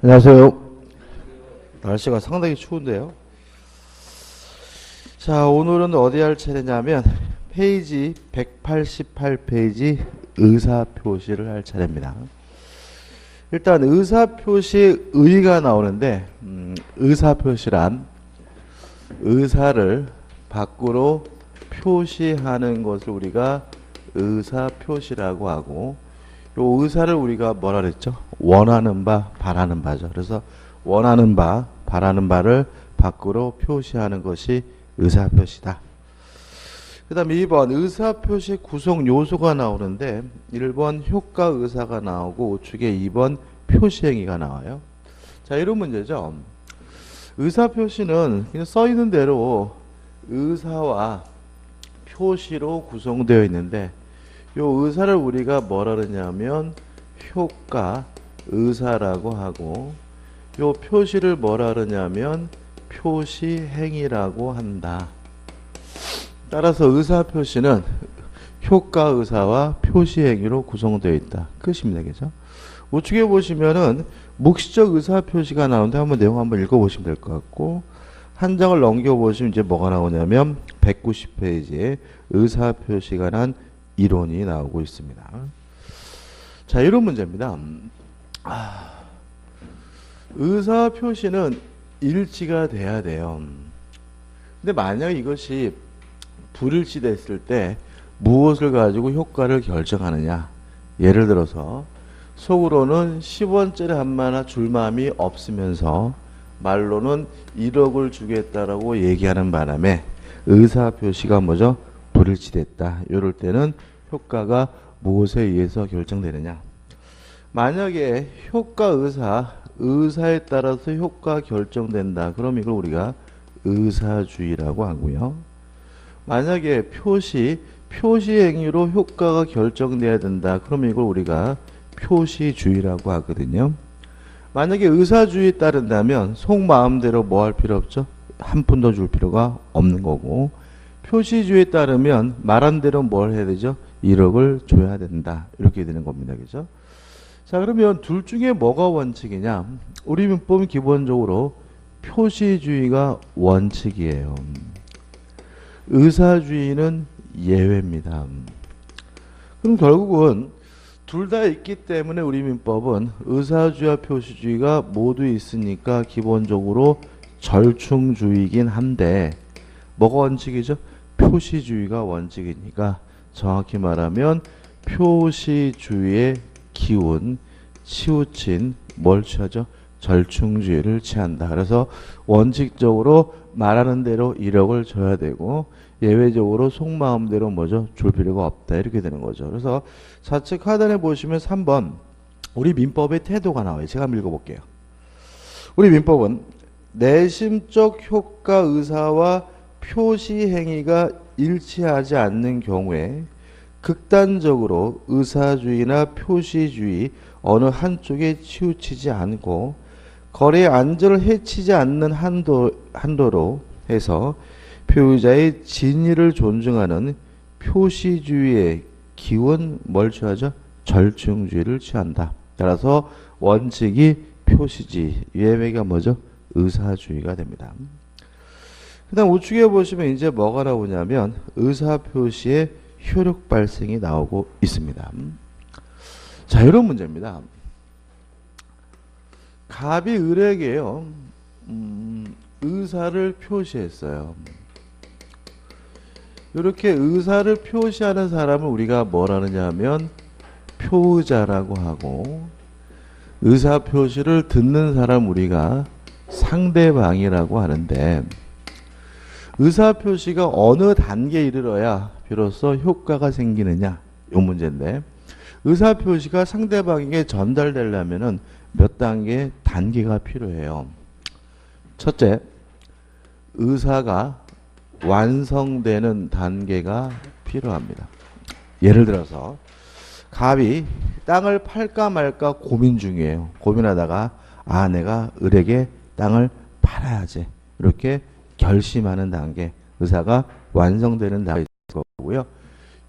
안녕하세요. 날씨가 상당히 추운데요. 자, 오늘은 어디 할 차례냐면 페이지 188페이지 의사표시를 할 차례입니다. 일단 의사표시 의가 나오는데 의사표시란 의사를 밖으로 표시하는 것을 우리가 의사표시라고 하고, 요 의사를 우리가 뭐라 그랬죠? 원하는 바, 바라는 바죠. 그래서 원하는 바, 바라는 바를 밖으로 표시하는 것이 의사표시다. 그 다음 2번 의사표시 구성 요소가 나오는데 1번 효과 의사가 나오고 우측에 2번 표시행위가 나와요. 자, 이런 문제죠. 의사표시는 그냥 써있는 대로 의사와 표시로 구성되어 있는데, 요 의사를 우리가 뭐라 그러냐면 효과 의사라고 하고, 요 표시를 뭐라 그러냐면 표시행위라고 한다. 따라서 의사표시는 효과 의사와 표시행위로 구성되어 있다. 끝입니다. 그죠? 우측에 보시면은 묵시적 의사표시가 나오는데 한번 내용 한번 읽어보시면 될 것 같고, 한 장을 넘겨보시면 이제 뭐가 나오냐면 190페이지에 의사표시가 난 이론이 나오고 있습니다. 자, 이런 문제입니다. 의사표시는 일치가 돼야 돼요. 근데 만약 이것이 불일치 됐을 때 무엇을 가지고 효과를 결정하느냐. 예를 들어서 속으로는 10원짜리 한마나 줄 마음이 없으면서 말로는 1억을 주겠다라고 얘기하는 바람에 의사표시가 뭐죠? 불일치됐다. 이럴 때는 효과가 무엇에 의해서 결정되느냐. 만약에 효과 의사에 따라서 효과 결정된다. 그럼 이걸 우리가 의사주의라고 하고요. 만약에 표시행위로 효과가 결정돼야 된다. 그럼 이걸 우리가 표시주의라고 하거든요. 만약에 의사주의에 따른다면 속마음대로 뭐 할 필요 없죠? 한 푼 더 줄 필요가 없는 거고, 표시주의에 따르면 말한 대로 뭘 해야 되죠? 1억을 줘야 된다. 이렇게 되는 겁니다. 그죠? 자, 그러면 둘 중에 뭐가 원칙이냐? 우리 문법은 기본적으로 표시주의가 원칙이에요. 의사주의는 예외입니다. 그럼 결국은 둘 다 있기 때문에 우리 민법은 의사주의와 표시주의가 모두 있으니까 기본적으로 절충주의이긴 한데, 뭐가 원칙이죠? 표시주의가 원칙이니까 정확히 말하면 표시주의의 기운, 치우친 뭘 취하죠? 절충주의를 취한다. 그래서 원칙적으로 말하는 대로 1억을 줘야 되고, 예외적으로 속마음대로 뭐죠? 줄 필요가 없다. 이렇게 되는 거죠. 그래서 좌측 하단에 보시면 3번 우리 민법의 태도가 나와요. 제가 한번 읽어볼게요. 우리 민법은 내심적 효과 의사와 표시행위가 일치하지 않는 경우에 극단적으로 의사주의나 표시주의 어느 한쪽에 치우치지 않고 거래의 안전을 해치지 않는 한도로 해서 표의자의 진의를 존중하는 표시주의의 기원 뭘 취하죠? 절충주의를 취한다. 따라서 원칙이 표시주의, 예외가 뭐죠? 의사주의가 됩니다. 그 다음 우측에 보시면 이제 뭐가 나오냐면 의사표시의 효력 발생이 나오고 있습니다. 자, 이런 문제입니다. 갑이 을에게요, 의사를 표시했어요. 이렇게 의사를 표시하는 사람을 우리가 뭐라 하느냐 하면 표의자라고 하고, 의사 표시를 듣는 사람 우리가 상대방이라고 하는데, 의사 표시가 어느 단계에 이르러야 비로소 효과가 생기느냐, 이 문제인데, 의사 표시가 상대방에게 전달되려면은 몇 단계가 필요해요. 첫째, 의사가 완성되는 단계가 필요합니다. 예를 들어서 갑이 땅을 팔까 말까 고민 중이에요. 고민하다가 내가 을에게 땅을 팔아야지. 이렇게 결심하는 단계, 의사가 완성되는 단계일 거고요.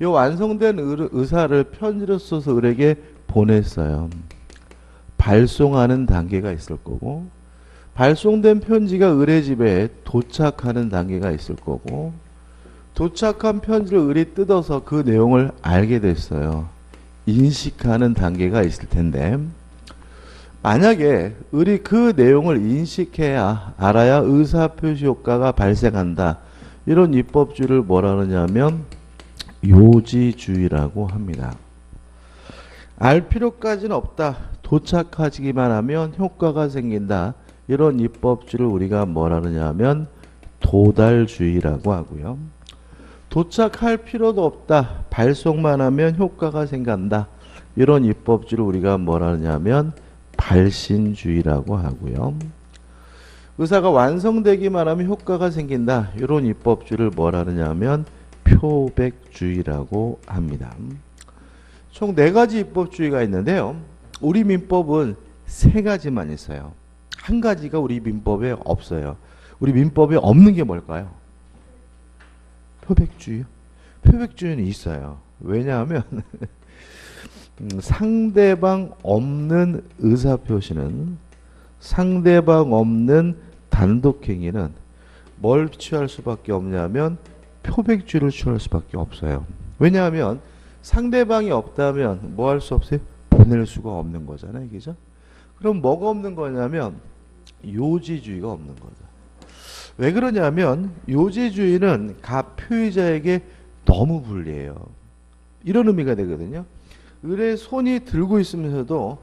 이 완성된 의사를 편지로 써서 을에게 보냈어요. 발송하는 단계가 있을 거고, 발송된 편지가 의뢰집에 도착하는 단계가 있을 거고, 도착한 편지를 의뢰 뜯어서 그 내용을 알게 됐어요. 인식하는 단계가 있을 텐데, 만약에 그 내용을 인식해야 알아야 의사표시 효과가 발생한다. 이런 입법주의를 뭐라 그러냐면 요지주의라고 합니다. 알 필요까지는 없다. 도착하기만 하면 효과가 생긴다. 이런 입법주의를 우리가 뭐라 그러냐면 도달주의라고 하고요. 도착할 필요도 없다. 발송만 하면 효과가 생긴다. 이런 입법주의를 우리가 뭐라 그러냐면 발신주의라고 하고요. 의사가 완성되기만 하면 효과가 생긴다. 이런 입법주의를 뭐라 그러냐면 표백주의라고 합니다. 총 4가지 입법주의가 있는데요. 우리 민법은 3가지만 있어요. 한 가지가 우리 민법에 없어요. 우리 민법에 없는 게 뭘까요? 표백주의요. 표백주의는 있어요. 왜냐하면 상대방 없는 의사표시는, 상대방 없는 단독행위는 뭘 취할 수밖에 없냐면 표백주의를 취할 수밖에 없어요. 왜냐하면 상대방이 없다면 뭐 할 수 없어요? 보낼 수가 없는 거잖아요. 그죠? 그럼 뭐가 없는 거냐면 요지주의가 없는 거죠. 왜 그러냐면 요지주의는 가표의자에게 너무 불리해요. 이런 의미가 되거든요. 의뢰 손이 들고 있으면서도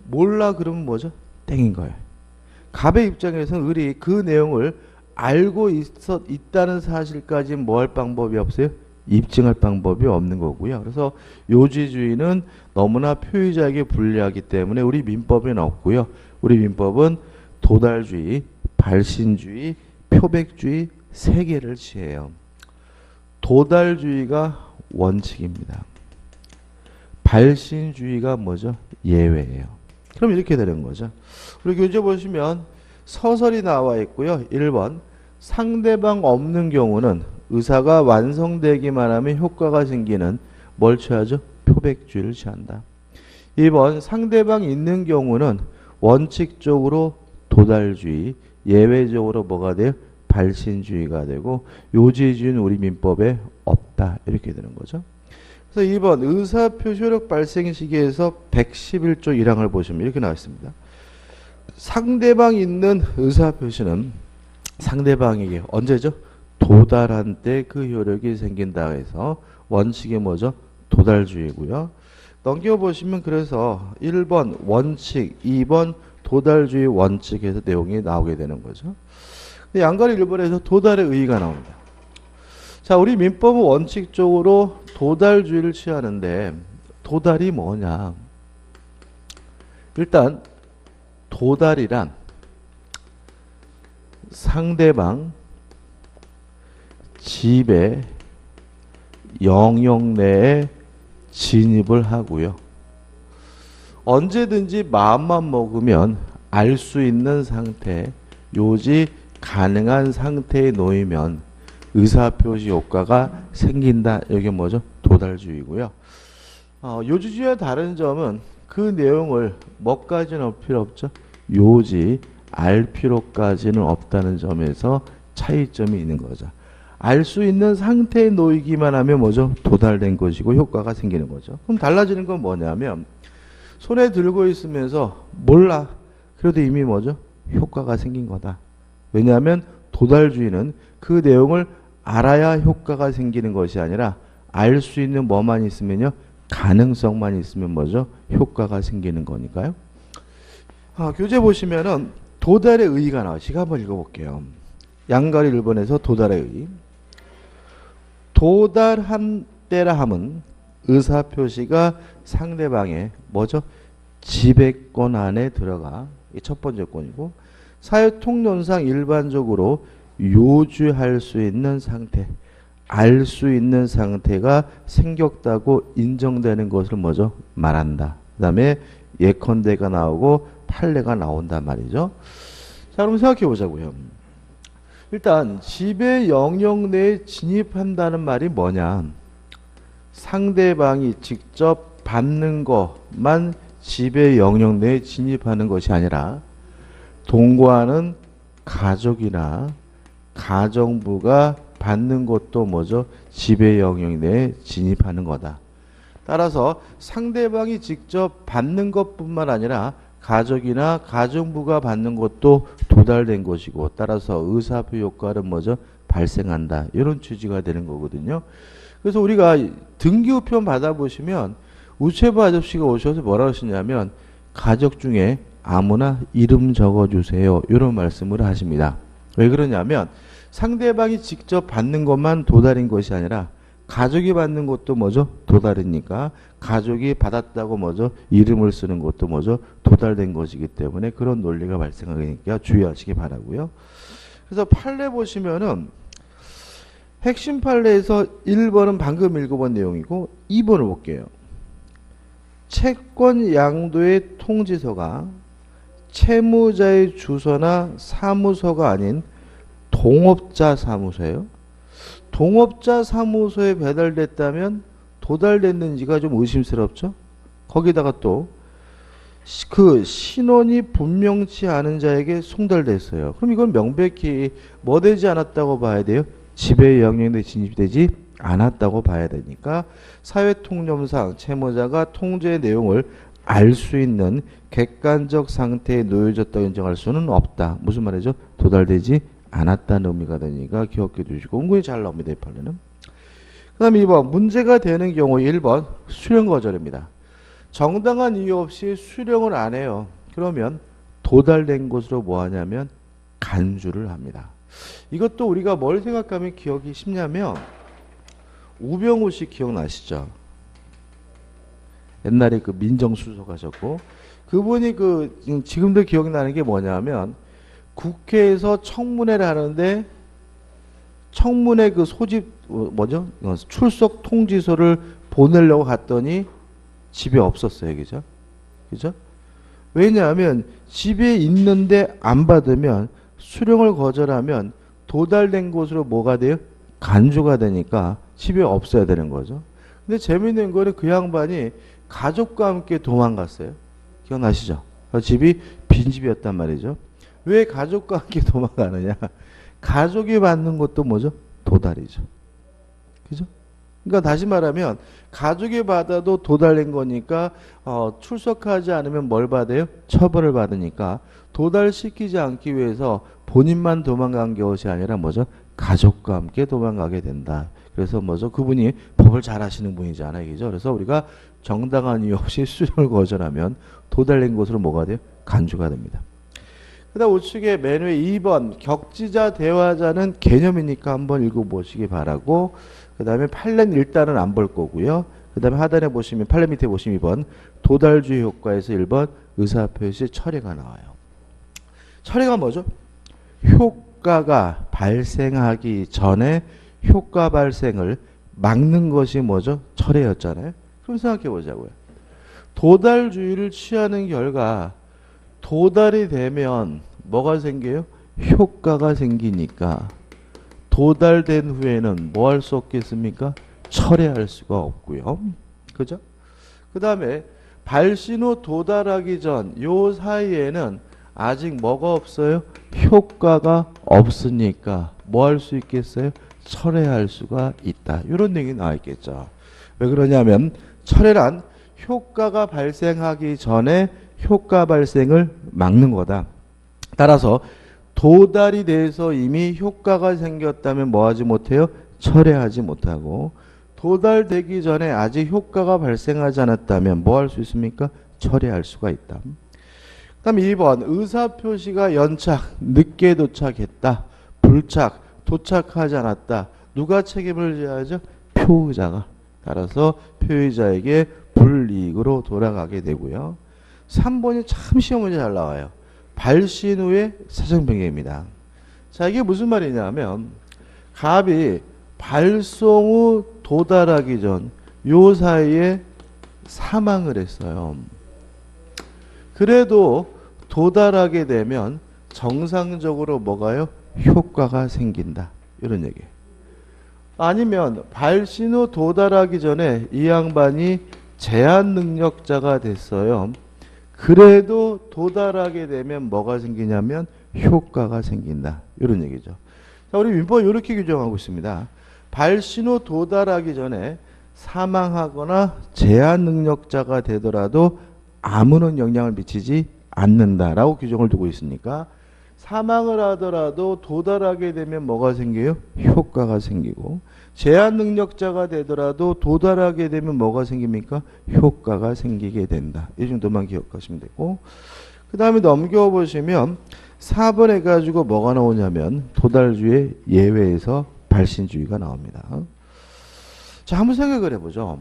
몰라 그러면 뭐죠? 땡인 거예요. 갑의 입장에서는 의뢰 그 내용을 알고 있다는 사실까지 뭐 할 방법이 없어요? 입증할 방법이 없는 거고요. 그래서 요지주의는 너무나 표의자에게 불리하기 때문에 우리 민법에는 없고요. 우리 민법은 도달주의, 발신주의, 표백주의 3개를 취해요. 도달주의가 원칙입니다. 발신주의가 뭐죠? 예외예요. 그럼 이렇게 되는 거죠. 우리 교재 보시면 서설이 나와 있고요. 1번 상대방 없는 경우는 의사가 완성되기만 하면 효과가 생기는 뭘 취하죠? 표백주의를 취한다. 2번 상대방 있는 경우는 원칙적으로 도달주의, 예외적으로 뭐가 돼요? 발신주의가 되고 요지주의는 우리 민법에 없다. 이렇게 되는 거죠. 그래서 2번 의사표시 효력 발생 시기에서 111조 1항을 보시면 이렇게 나와 있습니다. 상대방 있는 의사표시는 상대방에게 언제죠? 도달한 때 그 효력이 생긴다 해서 원칙이 뭐죠? 도달주의고요. 넘겨보시면 그래서 1번 원칙, 2번 도달주의 원칙에서 내용이 나오게 되는 거죠. 양가리 1번에서 도달의 의의가 나옵니다. 자, 우리 민법은 원칙적으로 도달주의를 취하는데 도달이 뭐냐? 일단 도달이란 상대방 집에 영역 내에 진입을 하고요. 언제든지 마음만 먹으면 알 수 있는 상태, 요지 가능한 상태에 놓이면 의사표시 효과가 생긴다. 이게 뭐죠? 도달주의고요. 요지주의와 다른 점은 그 내용을 뭐까지는 필요 없죠? 요지, 알 필요까지는 없다는 점에서 차이점이 있는 거죠. 알 수 있는 상태에 놓이기만 하면 뭐죠? 도달된 것이고 효과가 생기는 거죠. 그럼 달라지는 건 뭐냐면 손에 들고 있으면서 몰라. 그래도 이미 뭐죠? 효과가 생긴 거다. 왜냐하면 도달주의는 그 내용을 알아야 효과가 생기는 것이 아니라 알 수 있는 뭐만 있으면요? 가능성만 있으면 뭐죠? 효과가 생기는 거니까요. 교재 보시면은 도달의 의의가 나와요. 제가 한번 읽어볼게요. 양가리 1번에서 도달의 의의. 도달한 때라 함은 의사표시가 상대방의 뭐죠? 지배권 안에 들어가. 이 첫 번째 권이고 사회통념상 일반적으로 요주할 수 있는 상태, 알 수 있는 상태가 생겼다고 인정되는 것을 뭐죠? 말한다. 그 다음에 예컨대가 나오고 판례가 나온단 말이죠. 자, 그럼 생각해 보자고요. 일단 지배 영역 내에 진입한다는 말이 뭐냐? 상대방이 직접 받는 것만 지배 영역 내에 진입하는 것이 아니라 동거하는 가족이나 가정부가 받는 것도 뭐죠? 지배 영역 내에 진입하는 거다. 따라서 상대방이 직접 받는 것뿐만 아니라 가족이나 가정부가 받는 것도 도달된 것이고 따라서 의사표 효과는 뭐죠? 발생한다. 이런 취지가 되는 거거든요. 그래서 우리가 등기우편 받아보시면 우체부 아저씨가 오셔서 뭐라고 하시냐면 가족 중에 아무나 이름 적어주세요. 이런 말씀을 하십니다. 왜 그러냐면 상대방이 직접 받는 것만 도달인 것이 아니라 가족이 받는 것도 뭐죠? 도달이니까 가족이 받았다고 뭐죠? 이름을 쓰는 것도 뭐죠? 도달된 것이기 때문에 그런 논리가 발생하니까 주의하시기 바라고요. 그래서 판례 보시면은 핵심 판례에서 1번은 방금 읽어본 내용이고 2번을 볼게요. 채권 양도의 통지서가 채무자의 주소나 사무소가 아닌 동업자 사무소예요. 동업자 사무소에 배달됐다면 도달됐는지가 좀 의심스럽죠. 거기다가 또 그 신원이 분명치 않은 자에게 송달됐어요. 그럼 이건 명백히 뭐 되지 않았다고 봐야 돼요? 지배 영역에 진입되지 않았다고 봐야 되니까 사회통념상 채무자가 통지의 내용을 알 수 있는 객관적 상태에 놓여졌다고 인정할 수는 없다. 무슨 말이죠? 도달되지 않았다는 의미가 되니까 기억해 두시고 은근히 잘 나옵니다. 이 판례는. 그 다음에 2번 문제가 되는 경우 1번 수령 거절입니다. 정당한 이유 없이 수령을 안 해요. 그러면 도달된 것으로 뭐 하냐면 간주를 합니다. 이것도 우리가 뭘 생각하면 기억이 쉽냐면 우병우 씨 기억나시죠? 옛날에 그 민정수석 하셨고 그분이 그 지금도 기억나는 게 뭐냐면 국회에서 청문회를 하는데 청문회 그 소집 뭐죠? 출석 통지서를 보내려고 갔더니 집에 없었어요. 그죠? 그죠? 왜냐하면 집에 있는데 안 받으면 수령을 거절하면 도달된 것으로 뭐가 돼요? 간주가 되니까 집에 없어야 되는 거죠. 근데 재밌는 거는 그 양반이 가족과 함께 도망갔어요. 기억나시죠? 집이 빈집이었단 말이죠. 왜 가족과 함께 도망가느냐? 가족이 받는 것도 뭐죠? 도달이죠. 그죠? 그러니까 다시 말하면 가족이 받아도 도달된 거니까 출석하지 않으면 뭘 받아요? 처벌을 받으니까 도달시키지 않기 위해서 본인만 도망간 것이 아니라 뭐죠? 가족과 함께 도망가게 된다. 그래서 뭐죠? 그분이 법을 잘 아시는 분이잖아요. 그죠? 그래서 우리가 정당한 이유 없이 수령을 거절하면 도달된 것으로 뭐가 돼요? 간주가 됩니다. 그 다음 우측에 맨 위에 2번 격지자 대화자는 개념이니까 한번 읽어보시기 바라고 그 다음에 판례는 일단은 안 볼 거고요. 그 다음에 하단에 보시면 판례 밑에 보시면 2번 도달주의 효과에서 1번 의사표시 철회가 나와요. 철회가 뭐죠? 효과가 발생하기 전에 효과 발생을 막는 것이 뭐죠? 철회였잖아요. 그럼 생각해 보자고요. 도달주의를 취하는 결과 도달이 되면 뭐가 생겨요? 효과가 생기니까 도달된 후에는 뭐 할 수 없겠습니까? 철회할 수가 없고요. 그죠? 그 다음에 발신 후 도달하기 전 요 사이에는 아직 뭐가 없어요? 효과가 없으니까 뭐 할 수 있겠어요? 철회할 수가 있다. 이런 내용이 나와 있겠죠. 왜 그러냐면 철회란 효과가 발생하기 전에 효과 발생을 막는 거다. 따라서 도달이 돼서 이미 효과가 생겼다면 뭐 하지 못해요? 철회하지 못하고 도달되기 전에 아직 효과가 발생하지 않았다면 뭐 할 수 있습니까? 철회할 수가 있다. 그 다음 2번 의사표시가 연착, 늦게 도착했다. 불착, 도착하지 않았다. 누가 책임을 져야죠? 표의자가. 따라서 표의자에게 불이익으로 돌아가게 되고요. 3번이 참 시험 문제 잘 나와요. 발신 후에 사정변경입니다. 자, 이게 무슨 말이냐면 갑이 발송 후 도달하기 전 요 사이에 사망을 했어요. 그래도 도달하게 되면 정상적으로 뭐가요? 효과가 생긴다. 이런 얘기예요. 아니면 발신 후 도달하기 전에 이 양반이 제한 능력자가 됐어요. 그래도 도달하게 되면 뭐가 생기냐면 효과가 생긴다. 이런 얘기죠. 자, 우리 민법 이렇게 규정하고 있습니다. 발신 후 도달하기 전에 사망하거나 제한 능력자가 되더라도 아무런 영향을 미치지 않는다라고 규정을 두고 있으니까 사망을 하더라도 도달하게 되면 뭐가 생겨요? 효과가 생기고 제한 능력자가 되더라도 도달하게 되면 뭐가 생깁니까? 효과가 생기게 된다. 이 정도만 기억하시면 되고 그 다음에 넘겨보시면 4번 해가지고 뭐가 나오냐면 도달주의 예외에서 발신주의가 나옵니다. 자, 한번 생각을 해보죠.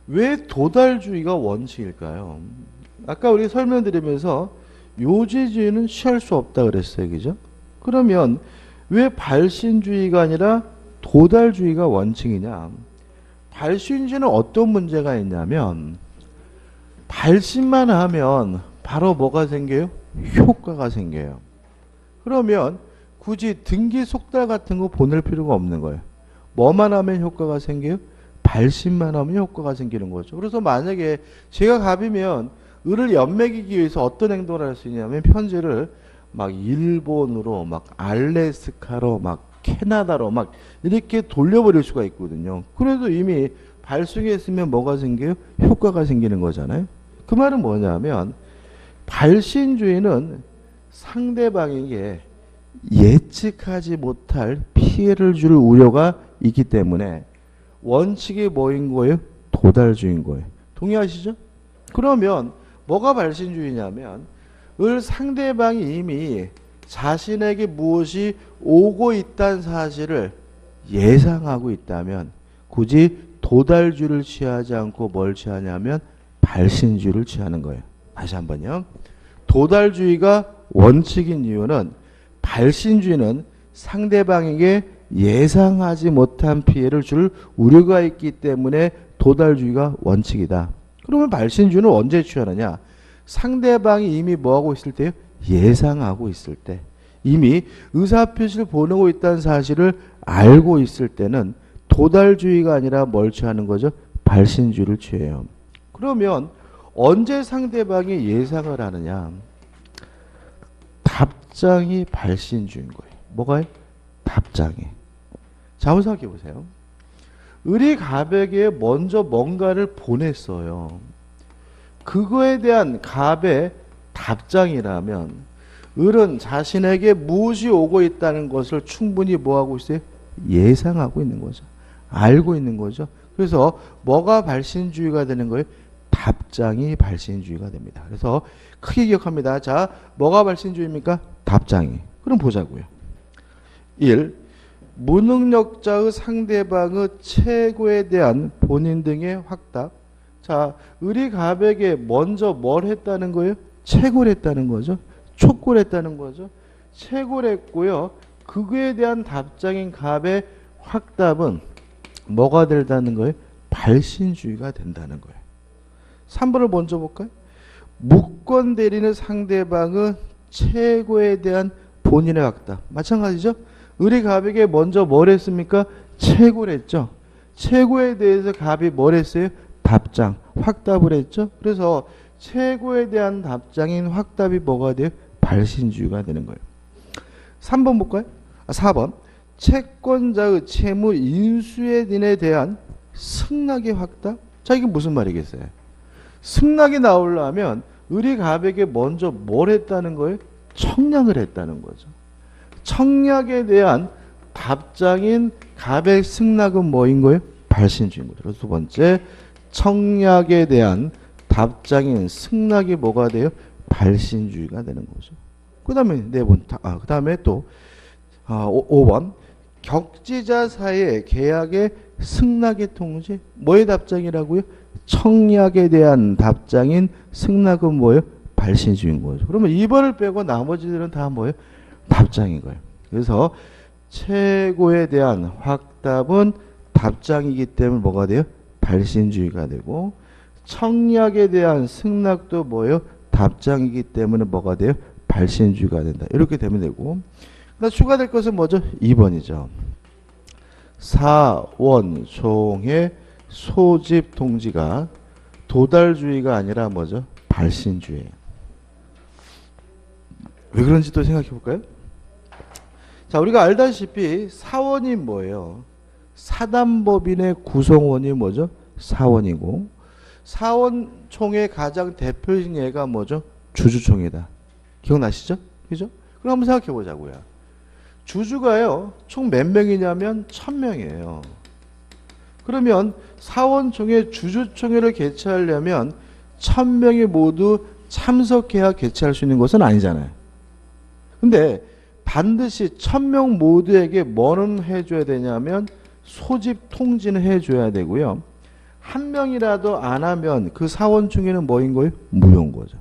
왜 도달주의가 원칙일까요? 아까 우리 설명드리면서 요지주의는 취할 수 없다 그랬어요. 그죠? 그러면 왜 발신주의가 아니라 도달주의가 원칙이냐? 발신주의는 어떤 문제가 있냐면 발신만 하면 바로 뭐가 생겨요? 효과가 생겨요. 그러면 굳이 등기 속달 같은 거 보낼 필요가 없는 거예요. 뭐만 하면 효과가 생겨요? 발신만 하면 효과가 생기는 거죠. 그래서 만약에 제가 갑이면 을을 연맥이기 위해서 어떤 행동을 할 수 있냐면 편지를 막 일본으로 막 알래스카로 막 캐나다로 막 이렇게 돌려버릴 수가 있거든요. 그래도 이미 발송했으면 뭐가 생겨요? 효과가 생기는 거잖아요. 그 말은 뭐냐면 발신주의는 상대방에게 예측하지 못할 피해를 줄 우려가 있기 때문에 원칙이 뭐인 거예요? 도달주의인 거예요. 동의하시죠? 그러면 뭐가 발신주의냐면 을 상대방이 이미 자신에게 무엇이 오고 있다는 사실을 예상하고 있다면 굳이 도달주의를 취하지 않고 뭘 취하냐면 발신주의를 취하는 거예요. 다시 한번요. 도달주의가 원칙인 이유는 발신주의는 상대방에게 예상하지 못한 피해를 줄 우려가 있기 때문에 도달주의가 원칙이다. 그러면 발신주의는 언제 취하느냐? 상대방이 이미 뭐하고 있을 때요? 예상하고 있을 때. 이미 의사표시를 보내고 있다는 사실을 알고 있을 때는 도달주의가 아니라 뭘 취하는 거죠? 발신주의를 취해요. 그러면 언제 상대방이 예상을 하느냐? 답장이 발신주의인 거예요. 뭐가요? 답장이. 자, 한번 생각해 보세요. 을이 갑에게 먼저 뭔가를 보냈어요. 그거에 대한 갑의 답장이라면 을은 자신에게 무엇이 오고 있다는 것을 충분히 뭐하고 있어요? 예상하고 있는 거죠. 알고 있는 거죠. 그래서 뭐가 발신주의가 되는 거예요? 답장이 발신주의가 됩니다. 그래서 크게 기억합니다. 자, 뭐가 발신주의입니까? 답장이. 그럼 보자고요. 1. 무능력자의 상대방의 최고에 대한 본인 등의 확답. 자, 을이 갑에게 먼저 뭘 했다는 거예요? 채굴 했다는 거죠. 촉구를 했다는 거죠. 채굴 했고요. 그거에 대한 답장인 갑의 확답은 뭐가 된다는 거예요? 발신주의가 된다는 거예요. 3번을 먼저 볼까요? 무권 대리는 상대방의 최고에 대한 본인의 확답. 마찬가지죠. 을이 갑에게 먼저 뭘 했습니까? 채굴을 했죠. 최고에 대해서 갑이 뭘 했어요? 답장, 확답을 했죠. 그래서 최고에 대한 답장인 확답이 뭐가 돼요? 발신주의가 되는 거예요. 3번 볼까요? 4번. 채권자의 채무 인수에 대한 승낙의 확답. 자, 이게 무슨 말이겠어요? 승낙이 나오려면 을이 갑에게 먼저 뭘 했다는 거예요? 청약을 했다는 거죠. 청약에 대한 답장인 갑의 승낙은 뭐인 거예요? 발신주의인 거죠. 그래서 두 번째, 청약에 대한 답장인 승낙이 뭐가 돼요? 발신주의가 되는 거죠. 그 다음에 그 다음에 또 5번. 격지자 사이의 계약의 승낙의 통지. 뭐의 답장이라고요? 청약에 대한 답장인 승낙은 뭐예요? 발신주의인 거죠. 그러면 2번을 빼고 나머지들은 다 뭐예요? 답장인 거예요. 그래서 최고에 대한 확답은 답장이기 때문에 뭐가 돼요? 발신주의가 되고, 청약에 대한 승낙도 뭐예요? 답장이기 때문에 뭐가 돼요? 발신주의가 된다. 이렇게 되면 되고, 추가될 것은 뭐죠? 2번이죠. 사원총의 소집 통지가 도달주의가 아니라 뭐죠? 발신주의예요. 왜 그런지 또 생각해 볼까요? 자, 우리가 알다시피 사원이 뭐예요? 사단법인의 구성원이 뭐죠? 사원이고, 사원총의 가장 대표적인 예가 뭐죠? 주주총회다. 기억나시죠? 그죠? 그럼 한번 생각해 보자고요. 주주가요, 총 몇 명이냐면 1000명이에요. 그러면 사원총회 주주총회를 개최하려면 1000명이 모두 참석해야 개최할 수 있는 것은 아니잖아요. 근데 반드시 1000명 모두에게 뭐는 해줘야 되냐면 소집 통지는 해줘야 되고요. 한 명이라도 안 하면 그 사원총회는 뭐인 거예요? 무효인 거죠.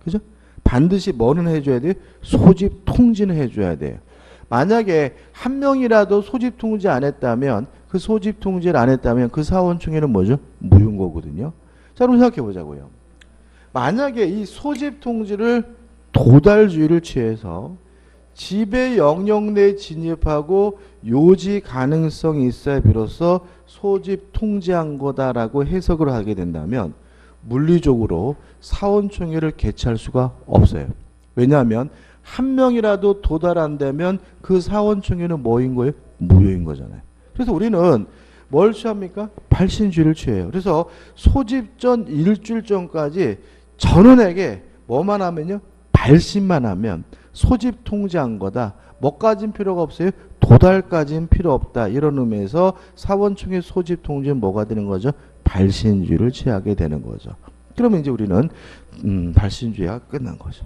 그죠? 반드시 뭐는 해줘야 돼요? 소집 통지는 해줘야 돼요. 만약에 한 명이라도 소집 통지 안 했다면, 그 소집 통지를 안 했다면 그 사원총회는 뭐죠? 무효인 거거든요. 자, 그럼 생각해 보자고요. 만약에 이 소집 통지를 도달주의를 취해서 지배 영역 내에 진입하고 요지 가능성이 있어야 비로소 소집 통지한 거다라고 해석을 하게 된다면 물리적으로 사원총회를 개최할 수가 없어요. 왜냐하면 한 명이라도 도달 안 되면 그 사원총회는 뭐인 거예요? 무효인 거잖아요. 그래서 우리는 뭘 취합니까? 발신주의를 취해요. 그래서 소집 전 일주일 전까지 전원에게 뭐만 하면요? 발신만 하면 소집 통지한 거다. 뭐까진 필요가 없어요? 도달까지는 필요 없다. 이런 의미에서 사원총회 소집 통지는 뭐가 되는 거죠? 발신주의를 취하게 되는 거죠. 그러면 이제 우리는 발신주의가 끝난 거죠.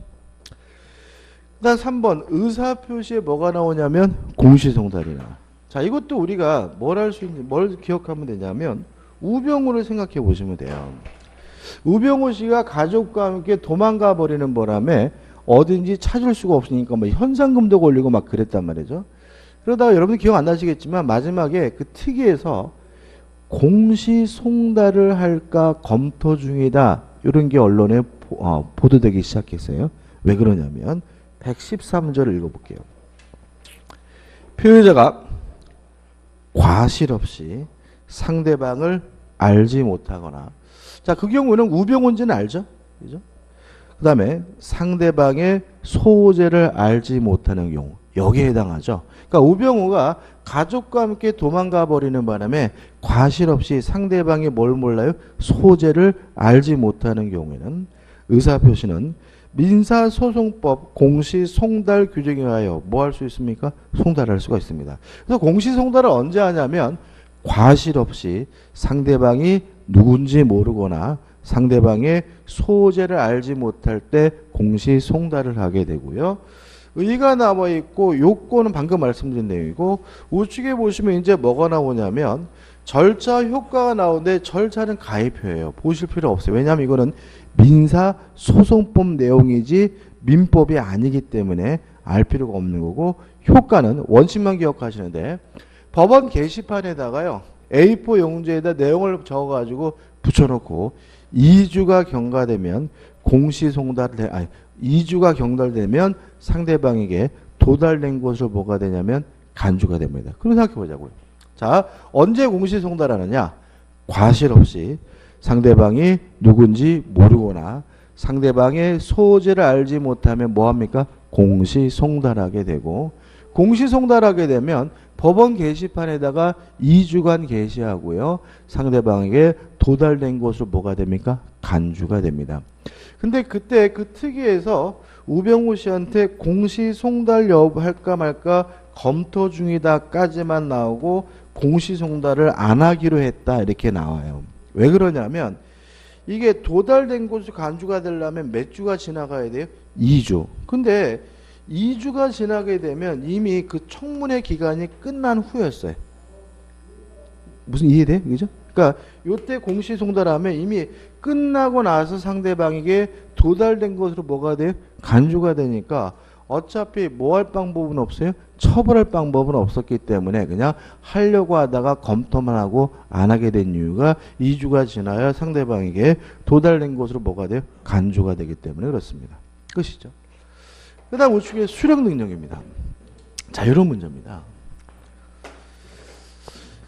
그다음 3번 의사표시에 뭐가 나오냐면 공시송달이 나와요. 자, 이것도 우리가 뭘 할 수 있는, 뭘 기억하면 되냐면 우병우를 생각해 보시면 돼요. 우병우 씨가 가족과 함께 도망가 버리는 바람에 어딘지 찾을 수가 없으니까 뭐 현상금도 걸리고 막 그랬단 말이죠. 그러다가 여러분 기억 안 나시겠지만 마지막에 그 특위에서 공시송달을 할까 검토 중이다. 이런 게 언론에 보도되기 시작했어요. 왜 그러냐면 113절을 읽어볼게요. 피해자가 과실 없이 상대방을 알지 못하거나, 자, 그 경우는 우병우인지는 알죠? 그죠? 그 다음에 상대방의 소재를 알지 못하는 경우, 여기에 해당하죠. 그러니까 우병우가 가족과 함께 도망가 버리는 바람에 과실 없이 상대방이 뭘 몰라요? 소재를 알지 못하는 경우에는 의사표시는 민사소송법 공시송달 규정에 의하여 뭐 할 수 있습니까? 송달할 수가 있습니다. 그래서 공시송달을 언제 하냐면 과실 없이 상대방이 누군지 모르거나 상대방의 소재를 알지 못할 때 공시송달을 하게 되고요. 의가 나와 있고 요건은 방금 말씀드린 내용이고, 우측에 보시면 이제 뭐가 나오냐면 절차 효과가 나오는데 절차는 가입표예요. 보실 필요 없어요. 왜냐하면 이거는 민사소송법 내용이지 민법이 아니기 때문에 알 필요가 없는 거고, 효과는 원칙만 기억하시는데 법원 게시판에다가요 A4 용지에다 내용을 적어가지고 붙여놓고 2주가 경과되면 공시송달을 2주가 경달되면 상대방에게 도달된 것으로 뭐가 되냐면 간주가 됩니다. 그럼 생각해 보자고요. 자, 언제 공시송달하느냐? 과실 없이 상대방이 누군지 모르거나 상대방의 소재를 알지 못하면 뭐합니까? 공시송달하게 되고, 공시송달하게 되면 법원 게시판에다가 2주간 게시하고요. 상대방에게 도달된 것으로 뭐가 됩니까? 간주가 됩니다. 근데 그때 그 특위에서 우병우 씨한테 공시송달 여부할까 말까 검토 중이다까지만 나오고 공시송달을 안 하기로 했다 이렇게 나와요. 왜 그러냐면 이게 도달된 것으로 간주가 되려면 몇 주가 지나가야 돼요? 2주. 근데 2주가 지나게 되면 이미 그 청문회 기간이 끝난 후였어요. 무슨 이해돼? 그죠? 그러니까 요때 공시송달하면 이미 끝나고 나서 상대방에게 도달된 것으로 뭐가 돼요? 간주가 되니까 어차피 뭐 할 방법은 없어요? 처벌할 방법은 없었기 때문에 그냥 하려고 하다가 검토만 하고 안 하게 된 이유가 2주가 지나야 상대방에게 도달된 것으로 뭐가 돼요? 간주가 되기 때문에 그렇습니다. 끝이죠. 그 다음 우측에 수령 능력입니다. 자, 이런 문제입니다.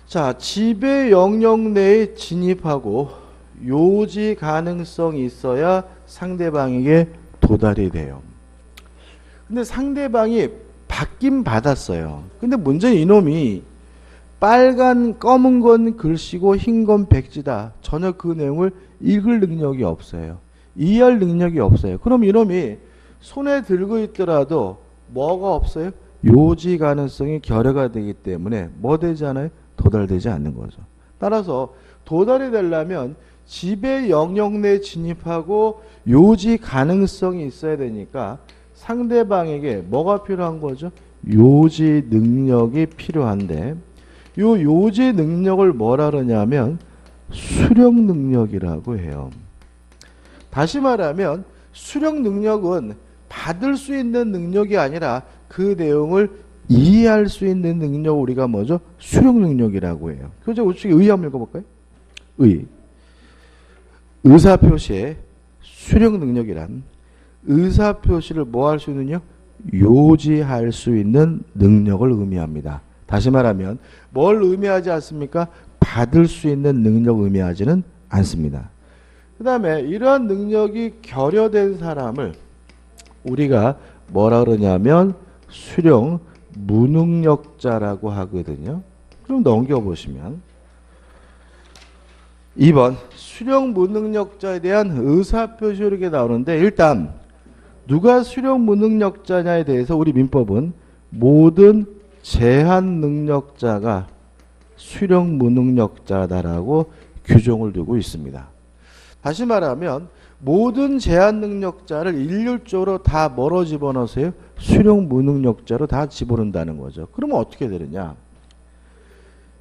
자, 지배 영역 내에 진입하고 요지 가능성이 있어야 상대방에게 도달이 돼요. 근데 상대방이 받긴 받았어요. 근데 문제는 이놈이 빨간 검은 건 글씨고 흰 건 백지다. 전혀 그 내용을 읽을 능력이 없어요. 이해할 능력이 없어요. 그럼 이놈이 손에 들고 있더라도 뭐가 없어요? 요지 가능성이 결여가 되기 때문에 뭐 되지 않아요? 도달되지 않는 거죠. 따라서 도달이 되려면 지배 영역 내 진입하고 요지 가능성이 있어야 되니까 상대방에게 뭐가 필요한 거죠? 요지 능력이 필요한데 요 요지 능력을 뭐라 그러냐면 수령 능력이라고 해요. 다시 말하면 수령 능력은 받을 수 있는 능력이 아니라 그 내용을 이해할 수 있는 능력 우리가 뭐죠? 수령 능력이라고 해요. 그죠? 우측에 의 한번 읽어볼까요? 의. 의사표시의 수령 능력이란 의사표시를 뭐 할 수 있느냐? 요지할 수 있는 능력을 의미합니다. 다시 말하면 뭘 의미하지 않습니까? 받을 수 있는 능력을 의미하지는 않습니다. 그 다음에 이러한 능력이 결여된 사람을 우리가 뭐라 그러냐면 수령 무능력자라고 하거든요. 그럼 넘겨보시면 2번 수령 무능력자에 대한 의사표시 이렇게 나오는데 일단 누가 수령 무능력자냐에 대해서 우리 민법은 모든 제한 능력자가 수령 무능력자다라고 규정을 두고 있습니다. 다시 말하면 모든 제한 능력자를 일률적으로 다 뭐로 집어넣으세요? 수령 무능력자로 다 집어넣는다는 거죠. 그러면 어떻게 되느냐?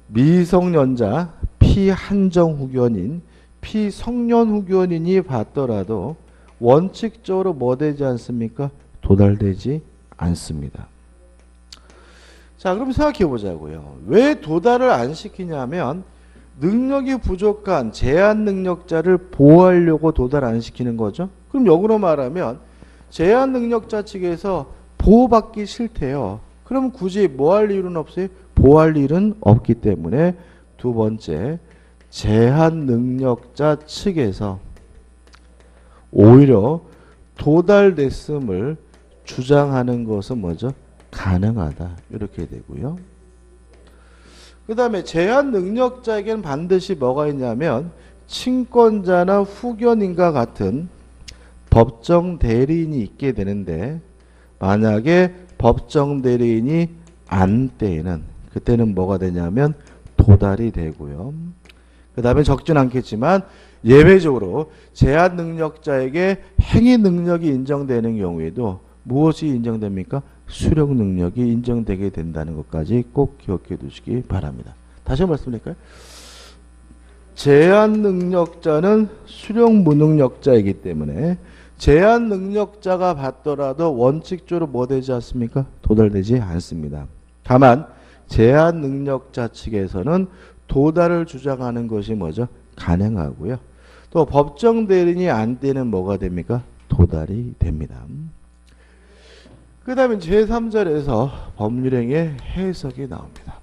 미성년자, 피한정 후견인, 피성년 후견인이 받더라도 원칙적으로 뭐 되지 않습니까? 도달되지 않습니다. 자, 그럼 생각해 보자고요. 왜 도달을 안 시키냐면 능력이 부족한 제한 능력자를 보호하려고 도달 안 시키는 거죠. 그럼 역으로 말하면 제한 능력자 측에서 보호받기 싫대요. 그럼 굳이 뭐 할 이유는 없어요? 보호할 일은 없기 때문에 두 번째 제한 능력자 측에서 오히려 도달됐음을 주장하는 것은 뭐죠? 가능하다. 이렇게 되고요. 그 다음에 제한 능력자에게는 반드시 뭐가 있냐면 친권자나 후견인과 같은 법정 대리인이 있게 되는데 만약에 법정 대리인이 안 때에는 그때는 뭐가 되냐면 도달이 되고요. 그 다음에 적진 않겠지만 예외적으로 제한 능력자에게 행위 능력이 인정되는 경우에도 무엇이 인정됩니까? 수령 능력이 인정되게 된다는 것까지 꼭 기억해 두시기 바랍니다. 다시 한번 말씀드릴까요? 제한 능력자는 수령 무능력자이기 때문에 제한 능력자가 받더라도 원칙적으로 뭐 되지 않습니까? 도달되지 않습니다. 다만 제한 능력자 측에서는 도달을 주장하는 것이 뭐죠? 가능하고요. 또 법정 대리인이 안 되는 뭐가 됩니까? 도달이 됩니다. 그 다음에 제3절에서 법률행위의 해석이 나옵니다.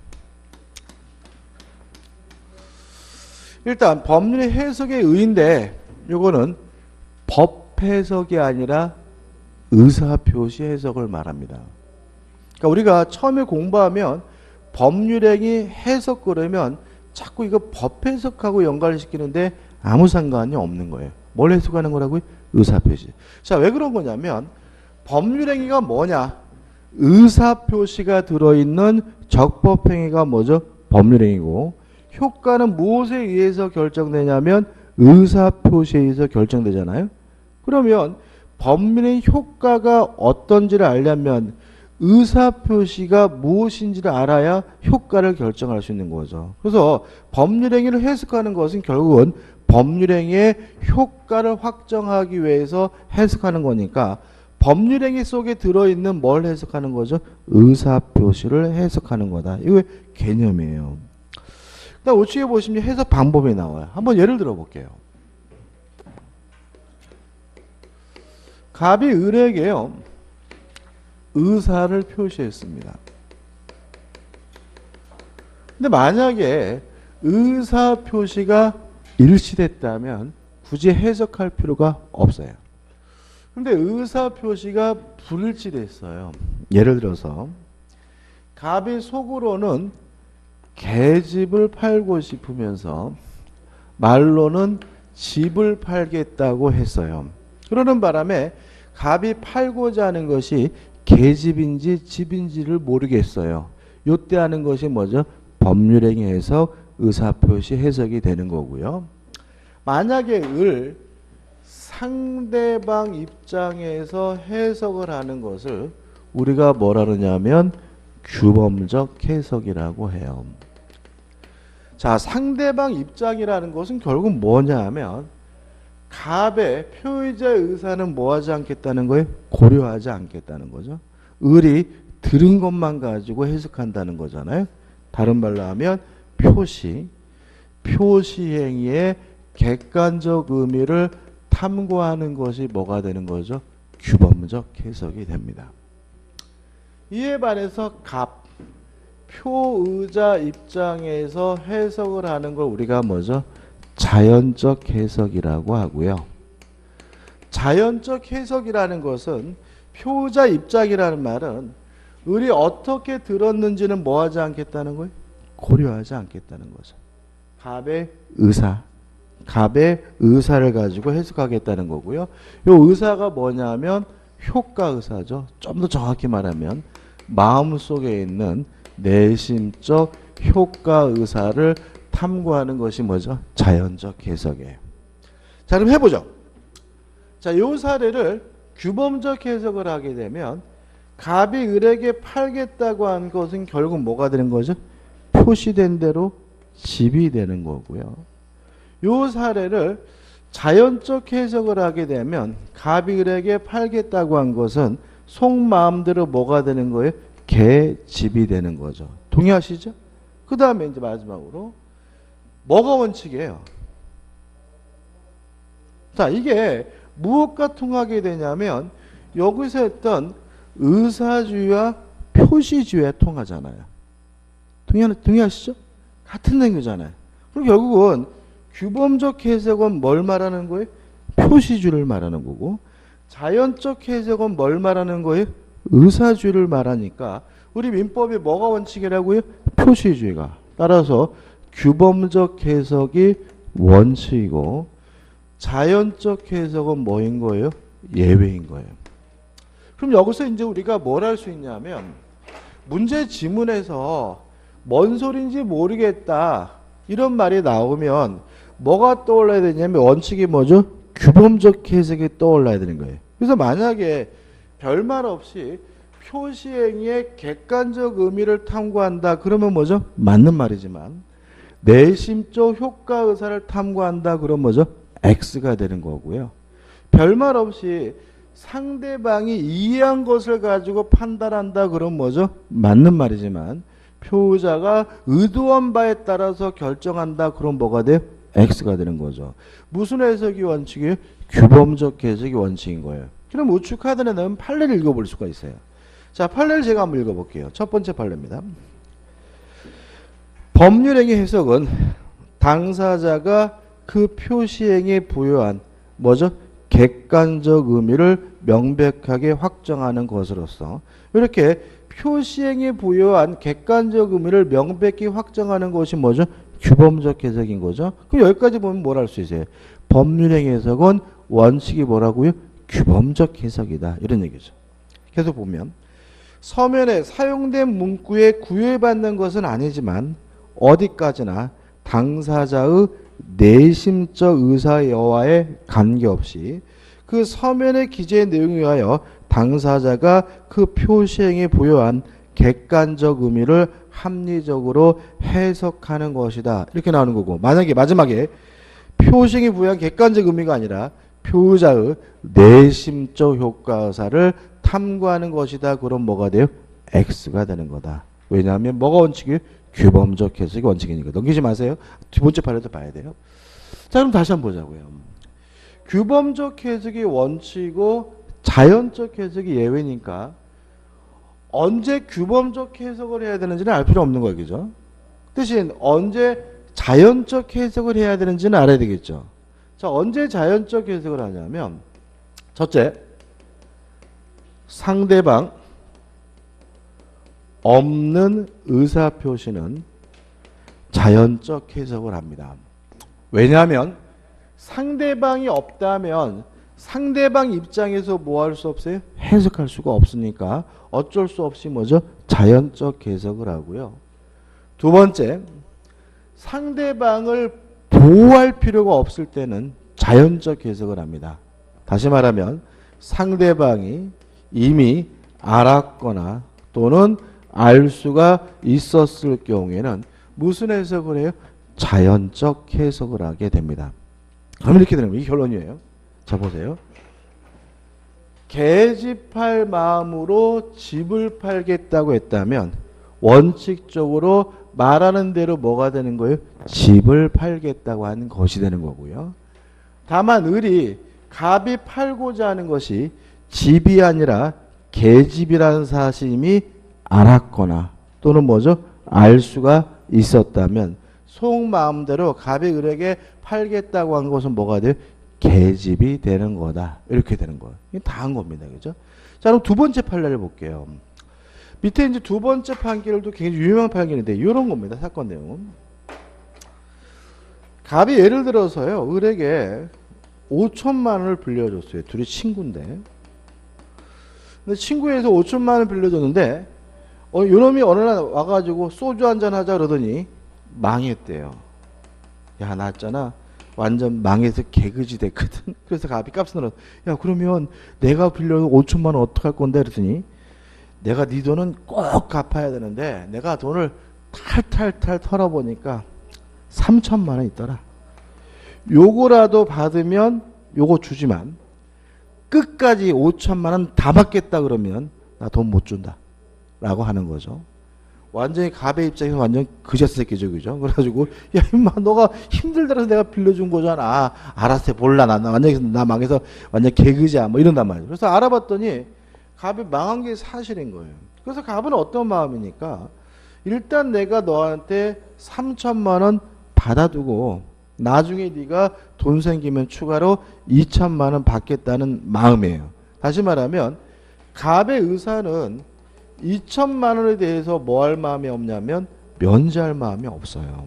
일단 법률의 해석의 의인데 이거는 법 해석이 아니라 의사표시 해석을 말합니다. 그러니까 우리가 처음에 공부하면 법률행위 해석 그러면 자꾸 이거 법 해석하고 연관시키는데 아무 상관이 없는 거예요. 뭘 해석하는 거라고요? 의사표시. 자, 왜 그런 거냐면 법률행위가 뭐냐? 의사표시가 들어있는 적법행위가 뭐죠? 법률행위고 효과는 무엇에 의해서 결정되냐면 의사표시에 의해서 결정되잖아요. 그러면 법률의 효과가 어떤지를 알려면 의사표시가 무엇인지를 알아야 효과를 결정할 수 있는 거죠. 그래서 법률행위를 해석하는 것은 결국은 법률행위의 효과를 확정하기 위해서 해석하는 거니까 법률행위 속에 들어있는 뭘 해석하는 거죠? 의사표시를 해석하는 거다. 이거 개념이에요. 그다음 우측에 보시면 해석 방법이 나와요. 한번 예를 들어 볼게요. 갑이 을에게요. 의사를 표시했습니다. 근데 만약에 의사 표시가 일치됐다면 굳이 해석할 필요가 없어요. 근데 의사표시가 불일치됐어요. 예를 들어서 갑이 속으로는 개집을 팔고 싶으면서 말로는 집을 팔겠다고 했어요. 그러는 바람에 갑이 팔고자 하는 것이 개집인지 집인지를 모르겠어요. 요때 하는 것이 뭐죠? 법률행위 해석, 의사표시 해석이 되는 거고요. 만약에 을 상대방 입장에서 해석을 하는 것을 우리가 뭐라 그러냐면 규범적 해석이라고 해요. 자, 상대방 입장이라는 것은 결국 뭐냐 하면 갑의 표의자의 의사는 뭐 하지 않겠다는 거예요? 고려하지 않겠다는 거죠. 을이 들은 것만 가지고 해석한다는 거잖아요. 다른 말로 하면 표시 행위의 객관적 의미를 탐구하는 것이 뭐가 되는 거죠? 규범적 해석이 됩니다. 이에 반해서 갑, 표의자 입장에서 해석을 하는 걸 우리가 뭐죠? 자연적 해석이라고 하고요. 자연적 해석이라는 것은 표의자 입장이라는 말은 을이 어떻게 들었는지는 뭐 하지 않겠다는 거예요? 고려하지 않겠다는 거죠. 갑의 의사를 가지고 해석하겠다는 거고요. 요 의사가 뭐냐면 효과 의사죠. 좀 더 정확히 말하면 마음속에 있는 내심적 효과 의사를 탐구하는 것이 뭐죠? 자연적 해석이에요. 자, 그럼 해보죠. 자, 요 사례를 규범적 해석을 하게 되면 갑이 을에게 팔겠다고 한 것은 결국 뭐가 되는 거죠? 표시된 대로 집이 되는 거고요. 요 사례를 자연적 해석을 하게 되면 갑이 을에게 팔겠다고 한 것은 속마음대로 뭐가 되는 거예요? 개집이 되는 거죠. 동의하시죠? 그 다음에 이제 마지막으로 뭐가 원칙이에요? 자, 이게 무엇과 통하게 되냐면 여기서 했던 의사주의와 표시주의에 통하잖아요. 동의하시죠? 같은 내용이잖아요. 그럼 결국은 규범적 해석은 뭘 말하는 거예요? 표시주의를 말하는 거고, 자연적 해석은 뭘 말하는 거예요? 의사주의를 말하니까 우리 민법이 뭐가 원칙이라고요? 표시주의가. 따라서 규범적 해석이 원칙이고 자연적 해석은 뭐인 거예요? 예외인 거예요. 그럼 여기서 이제 우리가 뭘 할 수 있냐면 문제 지문에서 뭔 소린지 모르겠다 이런 말이 나오면 뭐가 떠올라야 되냐면 원칙이 뭐죠? 규범적 해석이 떠올라야 되는 거예요. 그래서 만약에 별말 없이 표시행위의 객관적 의미를 탐구한다 그러면 뭐죠? 맞는 말이지만 내심적 효과 의사를 탐구한다 그러면 뭐죠? X가 되는 거고요. 별말 없이 상대방이 이해한 것을 가지고 판단한다 그러면 뭐죠? 맞는 말이지만 표의자가 의도한 바에 따라서 결정한다 그럼 뭐가 돼요? X가 되는 거죠. 무슨 해석이 원칙이에요? 규범적 해석이 원칙인 거예요. 그럼 우측 카드에 넣으면 판례를 읽어볼 수가 있어요. 자, 판례를 제가 한번 읽어볼게요. 첫 번째 판례입니다. 법률행위 해석은 당사자가 그 표시행위에 부여한 뭐죠? 객관적 의미를 명백하게 확정하는 것으로서 이렇게 표시행위에 부여한 객관적 의미를 명백히 확정하는 것이 뭐죠? 규범적 해석인 거죠. 그럼 여기까지 보면 뭘 할 수 있어요? 법률행위 해석은 원칙이 뭐라고요? 규범적 해석이다. 이런 얘기죠. 계속 보면 서면에 사용된 문구에 구애받는 것은 아니지만 어디까지나 당사자의 내심적 의사 여하에 관계없이 그 서면의 기재의 내용에 의하여 당사자가 그 표시행위에 부여한 객관적 의미를 합리적으로 해석하는 것이다. 이렇게 나오는 거고 만약에 마지막에 표시행위에 부여한 객관적 의미가 아니라 표의자의 내심적 효과 의사를 탐구하는 것이다. 그럼 뭐가 돼요? X가 되는 거다. 왜냐하면 뭐가 원칙이에요? 규범적 해석이 원칙이니까. 넘기지 마세요. 두 번째 판례도 봐야 돼요. 자, 그럼 다시 한번 보자고요. 규범적 해석이 원칙이고 자연적 해석이 예외니까 언제 규범적 해석을 해야 되는지는 알 필요 없는 거예요. 그죠? 대신 언제 자연적 해석을 해야 되는지는 알아야 되겠죠. 자, 언제 자연적 해석을 하냐면 첫째, 상대방 없는 의사표시는 자연적 해석을 합니다. 왜냐하면 상대방이 없다면 상대방 입장에서 뭐 할 수 없어요? 해석할 수가 없으니까 어쩔 수 없이 뭐죠? 자연적 해석을 하고요. 두 번째, 상대방을 보호할 필요가 없을 때는 자연적 해석을 합니다. 다시 말하면 상대방이 이미 알았거나 또는 알 수가 있었을 경우에는 무슨 해석을 해요? 자연적 해석을 하게 됩니다. 그럼 이렇게 되는 거예요. 이 결론이에요. 자, 보세요. 계집할 마음으로 집을 팔겠다고 했다면 원칙적으로 말하는 대로 뭐가 되는 거예요? 집을 팔겠다고 하는 것이 되는 거고요. 다만 을이 갑이 팔고자 하는 것이 집이 아니라 계집이라는 사실이 알았거나 또는 뭐죠? 알 수가 있었다면 속마음대로 갑이 을에게 팔겠다고 한 것은 뭐가 돼요? 계집이 되는 거다. 이렇게 되는 거예요. 이게 다 한 겁니다. 그죠? 자, 그럼 두 번째 판례를 볼게요. 밑에 이제 두 번째 판결도 굉장히 유명한 판결인데 이런 겁니다. 사건 내용은. 갑이 예를 들어서요. 을에게 5천만 원을 빌려줬어요. 둘이 친구인데. 근데 친구에서 5천만 원을 빌려줬는데 요놈이 어느 날 와가지고 소주 한잔 하자 그러더니 망했대요. 야, 나 있잖아. 완전 망해서 개그지 됐거든. 그래서 갑이 값을 늘어. 야, 그러면 내가 빌려준 5천만 원 어떡할 건데? 그랬더니 내가 네 돈은 꼭 갚아야 되는데 내가 돈을 탈탈탈 털어보니까 3천만 원 있더라. 요거라도 받으면 요거 주지만 끝까지 5천만 원 다 받겠다 그러면 나 돈 못 준다 라고 하는 거죠. 완전히 갑의 입장에서 완전 그제스 새끼죠. 그죠? 그래가지고 야 임마 너가 힘들더라서 내가 빌려준 거잖아. 아, 알았어 몰라. 나 완전히 나 망해서 완전 개그지야 뭐 이런단 말이에요. 그래서 알아봤더니 갑이 망한 게 사실인 거예요. 그래서 갑은 어떤 마음이니까 일단 내가 너한테 3천만 원 받아두고 나중에 네가 돈 생기면 추가로 2천만 원 받겠다는 마음이에요. 다시 말하면 갑의 의사는 2천만 원에 대해서 뭐 할 마음이 없냐면 면제할 마음이 없어요.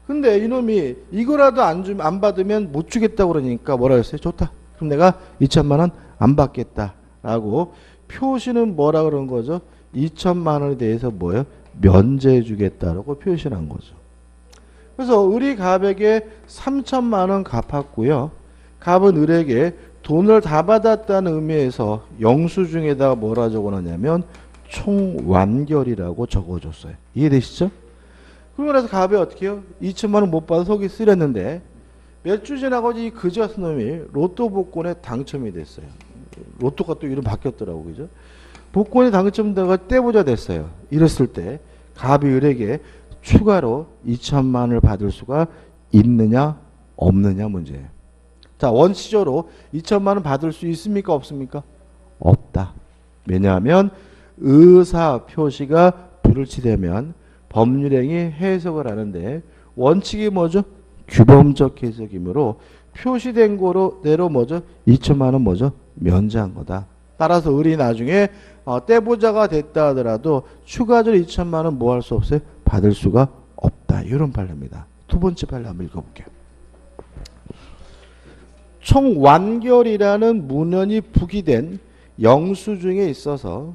근데 이놈이 이거라도 안 받으면 못 주겠다고 그러니까 뭐라 했어요? 좋다. 그럼 내가 2천만 원 안 받겠다. 라고 표시는 뭐라 그런 거죠? 2천만 원에 대해서 뭐예요? 면제해 주겠다라고 표시를 한 거죠. 그래서 을이 갑에게 3천만 원 갚았고요. 갑은 을에게 돈을 다 받았다는 의미에서 영수증에다가 뭐라 적어놨냐면 총완결이라고 적어줬어요. 이해되시죠? 그러고 나서 갑이 어떻게 해요? 2천만 원 못 받아 속이 쓰렸는데 몇 주 지나고 이 그지 같은 놈이 로또 복권에 당첨이 됐어요. 로또가 또 이름 바뀌었더라고. 그죠? 복권에 당첨되가 떼보자 됐어요. 이랬을 때 갑이 을에게 추가로 2천만 원을 받을 수가 있느냐 없느냐 문제예요. 자, 원시적으로 2천만 원 받을 수 있습니까 없습니까? 없다. 왜냐하면 의사 표시가 불일치되면 법률행위 해석을 하는데 원칙이 뭐죠? 규범적 해석이므로 표시된 거대로 뭐죠? 2천만 원 뭐죠? 면제한 거다. 따라서 을이 나중에 떼보자가 됐다 하더라도 추가적으로 2천만 원 뭐 할 수 없어요? 받을 수가 없다. 이런 판례입니다. 두 번째 판례 한번 읽어볼게요. 총완결이라는 문헌이 부기된 영수증에 있어서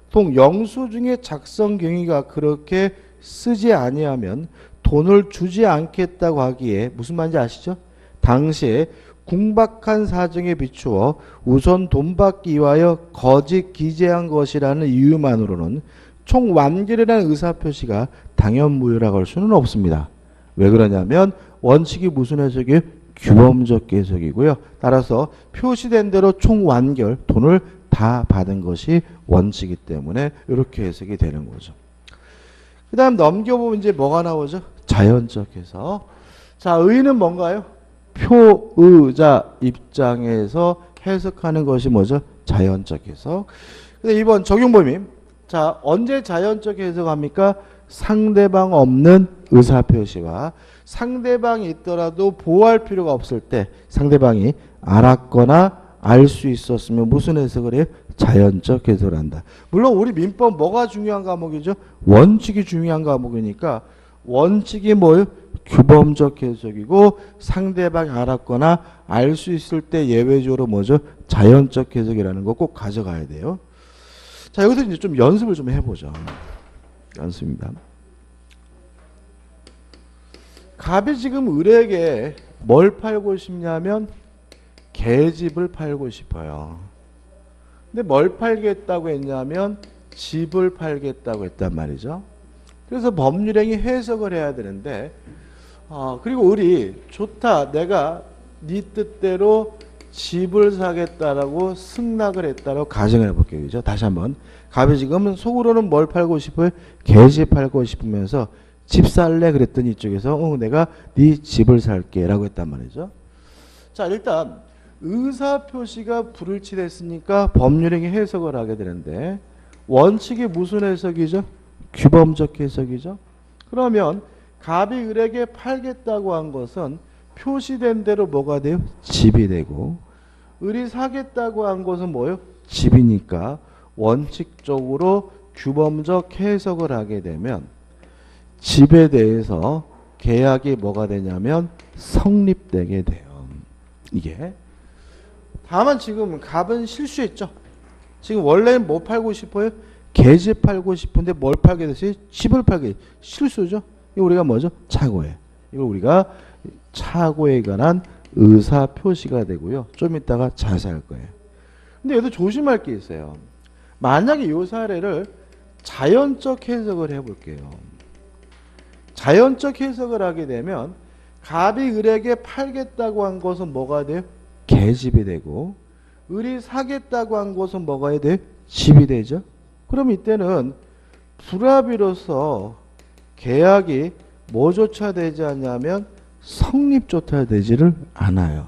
통 영수증의 작성 경위가 그렇게 쓰지 아니하면 돈을 주지 않겠다고 하기에 무슨 말인지 아시죠? 당시에 궁박한 사정에 비추어 우선 돈 받기 위하여 거짓 기재한 것이라는 이유만으로는 총완결이라는 의사표시가 당연무효라고 할 수는 없습니다. 왜 그러냐면 원칙이 무슨 해석이에요? 규범적 해석이고요. 따라서 표시된 대로 총완결 돈을 다 받은 것이 원칙이기 때문에 이렇게 해석이 되는 거죠. 그 다음 넘겨보면 이제 뭐가 나오죠? 자연적 해석. 자, 의는 뭔가요? 표의자 입장에서 해석하는 것이 뭐죠? 자연적 해석. 근데 이번 적용 범위. 자, 언제 자연적 해석합니까? 상대방 없는 의사표시와 상대방이 있더라도 보호할 필요가 없을 때 상대방이 알았거나 알 수 있었으면 무슨 해석을 해요? 자연적 해석을 한다. 물론 우리 민법 뭐가 중요한 과목이죠? 원칙이 중요한 과목이니까 원칙이 뭐예요? 규범적 해석이고 상대방이 알았거나 알 수 있을 때 예외적으로 뭐죠? 자연적 해석이라는 거 꼭 가져가야 돼요. 자, 여기서 이제 좀 연습을 좀 해보죠. 연습입니다. 갑이 지금 을에게 뭘 팔고 싶냐면 계집을 팔고 싶어요. 근데 뭘 팔겠다고 했냐면 집을 팔겠다고 했단 말이죠. 그래서 법률행위 해석을 해야 되는데 그리고 을이 좋다, 내가 네 뜻대로 집을 사겠다라고 승낙을 했다라고 가정을 해볼게요. 그죠? 다시 한번. 갑이 지금 속으로는 뭘 팔고 싶어요? 계집 팔고 싶으면서 집 살래? 그랬더니 이쪽에서 내가 네 집을 살게 라고 했단 말이죠. 자, 일단 의사표시가 불일치됐으니까 법률행위 해석을 하게 되는데 원칙이 무슨 해석이죠? 규범적 해석이죠. 그러면 갑이 을에게 팔겠다고 한 것은 표시된 대로 뭐가 돼요? 집이 되고 을이 사겠다고 한 것은 뭐예요? 집이니까 원칙적으로 규범적 해석을 하게 되면 집에 대해서 계약이 뭐가 되냐면 성립되게 돼요. 이게 다만 지금 갑은 실수했죠. 지금 원래는 뭐 팔고 싶어요? 계집 팔고 싶은데 뭘 팔게 됐어요? 집을 팔게 됐어요. 실수죠. 이거 우리가 뭐죠? 착오해. 이걸 우리가 착오에 관한 의사 표시가 되고요. 좀 이따가 자세할 거예요. 근데 여기서 조심할 게 있어요. 만약에 이 사례를 자연적 해석을 해볼게요. 자연적 해석을 하게 되면 갑이 을에게 팔겠다고 한 것은 뭐가 돼요? 계집이 되고 을이 사겠다고 한 것은 뭐가 돼요? 집이 되죠. 그럼 이때는 불합의로서 계약이 뭐조차 되지 않냐면 성립조차 되지를 않아요.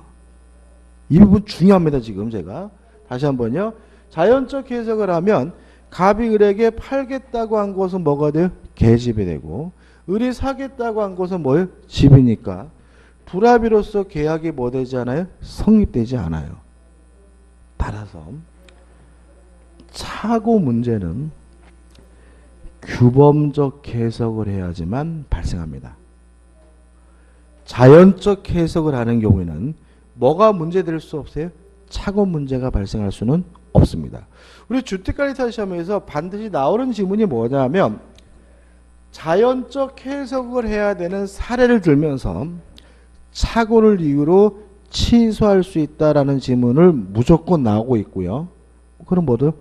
이 부분 중요합니다. 지금 제가 다시 한번요. 자연적 해석을 하면 갑이 을에게 팔겠다고 한 것은 뭐가 돼요? 계집이 되고 을이 사겠다고 한 것은 뭐예요? 집이니까 불합의로서 계약이 뭐 되지 않아요? 성립되지 않아요. 따라서 착오 문제는 규범적 해석을 해야지만 발생합니다. 자연적 해석을 하는 경우에는 뭐가 문제될 수 없어요? 착오 문제가 발생할 수는 없습니다. 우리 주택관리사 시험에서 반드시 나오는 지문이 뭐냐면 자연적 해석을 해야 되는 사례를 들면서 착오를 이유로 취소할 수 있다라는 지문을 무조건 나오고 있고요. 그럼 뭐죠?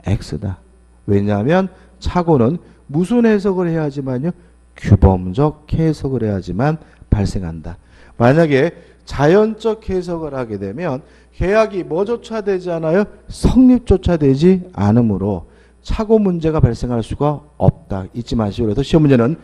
X다. 왜냐하면 착오는 무슨 해석을 해야지만요? 규범적 해석을 해야지만 발생한다. 만약에 자연적 해석을 하게 되면 계약이 뭐조차 되지 않아요? 성립조차 되지 않으므로 착오 문제가 발생할 수가 없다. 잊지 마시고 그래서 시험 문제는